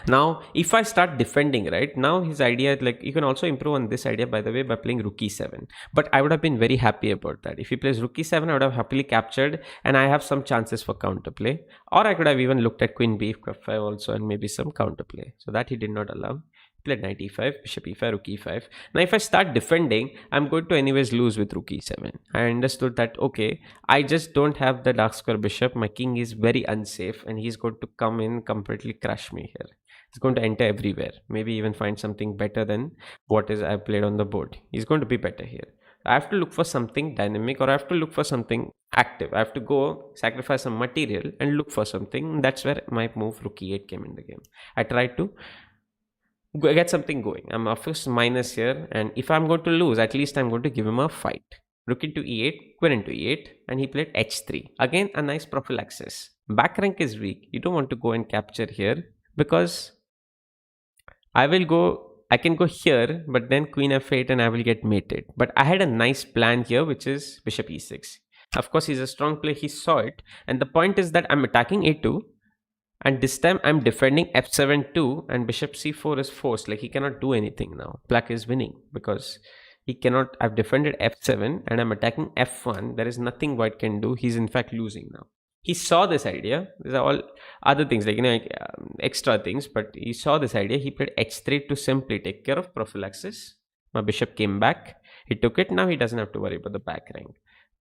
Now if I start defending, right, now his idea, like you can also improve on this idea by the way by playing rook e7, but I would have been very happy about that. If he plays rook e7, I would have happily captured and I have some chances for counterplay, or I could have even looked at queen b5 also and maybe some counterplay. So that he did not allow. He played knight e5, bishop e5, rook e5. Now if I start defending, I'm going to anyways lose with rook e7. I understood that, okay, I just don't have the dark square bishop, my king is very unsafe and he's going to come in completely crush me here. He's going to enter everywhere, maybe even find something better than what is I played on the board. He's going to be better here. I have to look for something dynamic, or I have to look for something active. I have to go sacrifice some material and look for something. That's where my move rook e8 came in the game. I tried to get something going. I'm of course minus here, and if I'm going to lose, at least I'm going to give him a fight. Rook into e8, queen into e8, and he played h3. Again, a nice prophylaxis. Back rank is weak. You don't want to go and capture here because I can go here, but then queen f8 and I will get mated. But I had a nice plan here, which is bishop e6. Of course, he's a strong player. He saw it. And the point is that I'm attacking a2. And this time I'm defending f7 too, and bishop c4 is forced. Like he cannot do anything now. Black is winning because he cannot. I've defended f7 and I'm attacking f1. There is nothing white can do. He's in fact losing now. He saw this idea. These are all other things, like, extra things, but he saw this idea. He played h3 to simply take care of prophylaxis. My bishop came back. He took it. Now he doesn't have to worry about the back rank.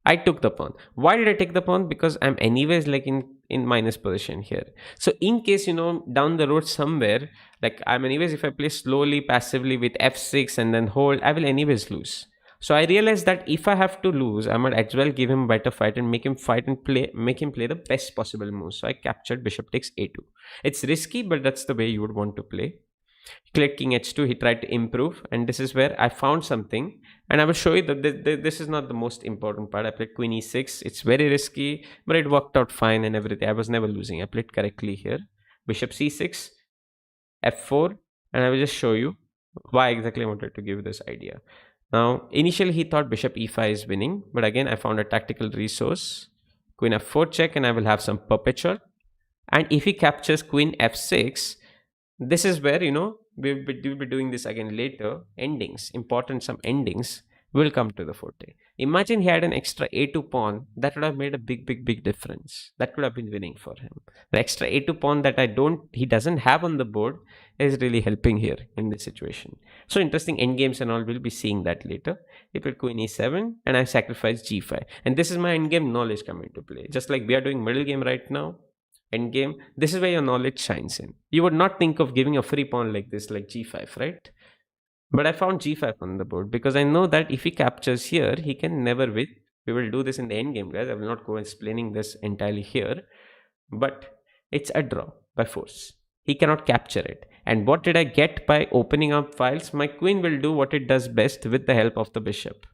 I took the pawn. Why did I take the pawn? Because I'm anyways like in minus position here. So in case, down the road somewhere, like I'm anyways, if I play slowly, passively with f6 and then hold, I will anyways lose. So I realized that if I have to lose, I might as well give him a better fight and make him fight and make him play the best possible move. So I captured bishop takes a2. It's risky, but that's the way you would want to play. Click king h2. He tried to improve, and this is where I found something, and I will show you that this is not the most important part. I played queen e6. It's very risky, but it worked out fine and everything. I was never losing. I played correctly here. Bishop c6, f4, and I will just show you why exactly I wanted to give this idea. Now initially he thought bishop e5 is winning, but again I found a tactical resource. Queen f4 check, and I will have some perpetual, and if he captures queen f6, this is where, we'll be doing this again later. Endings, important, some endings will come to the forte. Imagine he had an extra a2 pawn. That would have made a big difference. That could have been winning for him. The extra a2 pawn that he doesn't have on the board is really helping here in this situation. So interesting endgames and all, we'll be seeing that later. He played queen e7 and I sacrificed g5, and this is my endgame knowledge coming to play. Just like we are doing middle game right now, endgame, this is where your knowledge shines in. You would not think of giving a free pawn like this, like g5, right? But I found g5 on the board because I know that if he captures here, he can never win. We will do this in the endgame, guys. I will not go explaining this entirely here, but it's a draw by force. He cannot capture it. And what did I get by opening up files? My queen will do what it does best with the help of the bishop.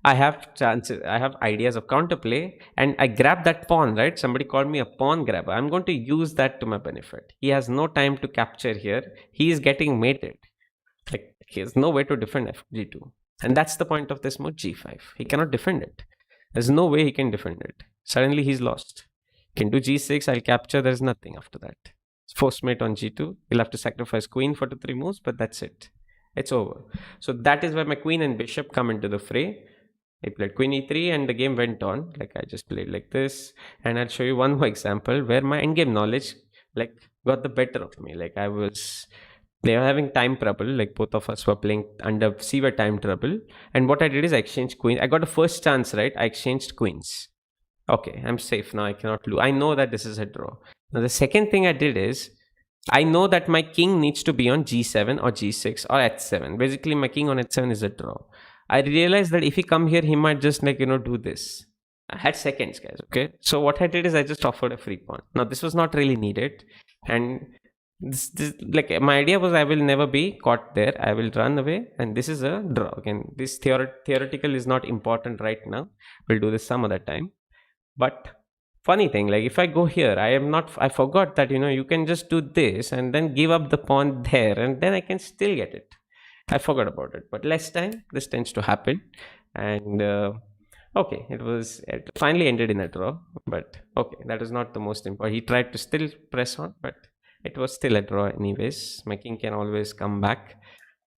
I have chances, I have ideas of counterplay, and I grab that pawn, right? Somebody called me a pawn grabber. I'm going to use that to my benefit. He has no time to capture here. He is getting mated. Like, he has no way to defend g2. And that's the point of this move, g5. He cannot defend it. There's no way he can defend it. Suddenly he's lost. He can do g6, I'll capture, there's nothing after that. Force mate on g2. He'll have to sacrifice queen for 2-3 moves, but that's it. It's over. So that is where my queen and bishop come into the fray. I played queen e3 and the game went on. Like, I just played like this, and I'll show you one more example where my endgame knowledge like got the better of me. Like, they were having time trouble. Like, both of us were playing under severe time trouble, and what I did is I exchanged queen. I got a first chance, right? I exchanged queens. Okay, I'm safe now. I cannot lose. I know that this is a draw. Now the second thing I did is I know that my king needs to be on g7 or g6 or h7. Basically, my king on h7 is a draw. I realized that if he come here, he might just do this. I had seconds, guys. Okay. So what I did is I just offered a free pawn. Now this was not really needed. And this like my idea was I will never be caught there. I will run away. And this is a draw. Again, this theoretical is not important right now. We'll do this some other time. But funny thing, like if I go here, I forgot that, you can just do this and then give up the pawn there and then I can still get it. I forgot about it, but less time, this tends to happen. And okay, it finally ended in a draw, but okay, that is not the most important. He tried to still press on, but it was still a draw anyways. My king can always come back.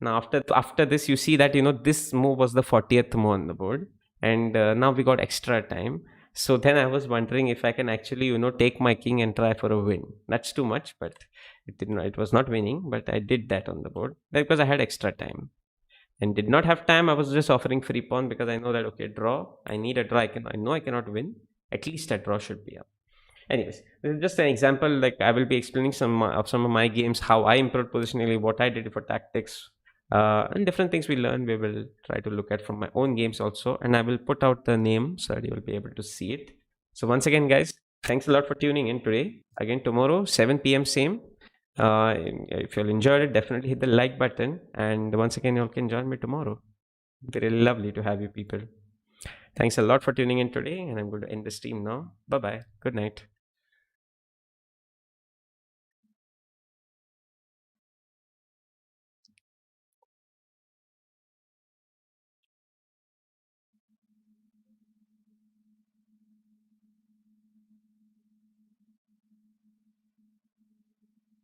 Now after this, you see that, this move was the 40th move on the board, and now we got extra time. So then I was wondering if I can actually, take my king and try for a win. That's too much, but it was not winning, but I did that on the board because I had extra time. And did not have time, I was just offering free pawn because I know that, okay, draw, I need a draw, I know I cannot win. At least a draw should be up. Anyways, this is just an example. Like, I will be explaining some of my games, how I improved positionally, what I did for tactics, and different things we learn. We will try to look at from my own games also, and I will put out the name so that you will be able to see it. So once again, guys, thanks a lot for tuning in today. Again, tomorrow 7 p.m. same. If you all enjoyed it, definitely hit the like button, and once again, you all can join me tomorrow. It'd be really lovely to have you people. Thanks a lot for tuning in today, and I'm going to end the stream now. Bye bye. Good night.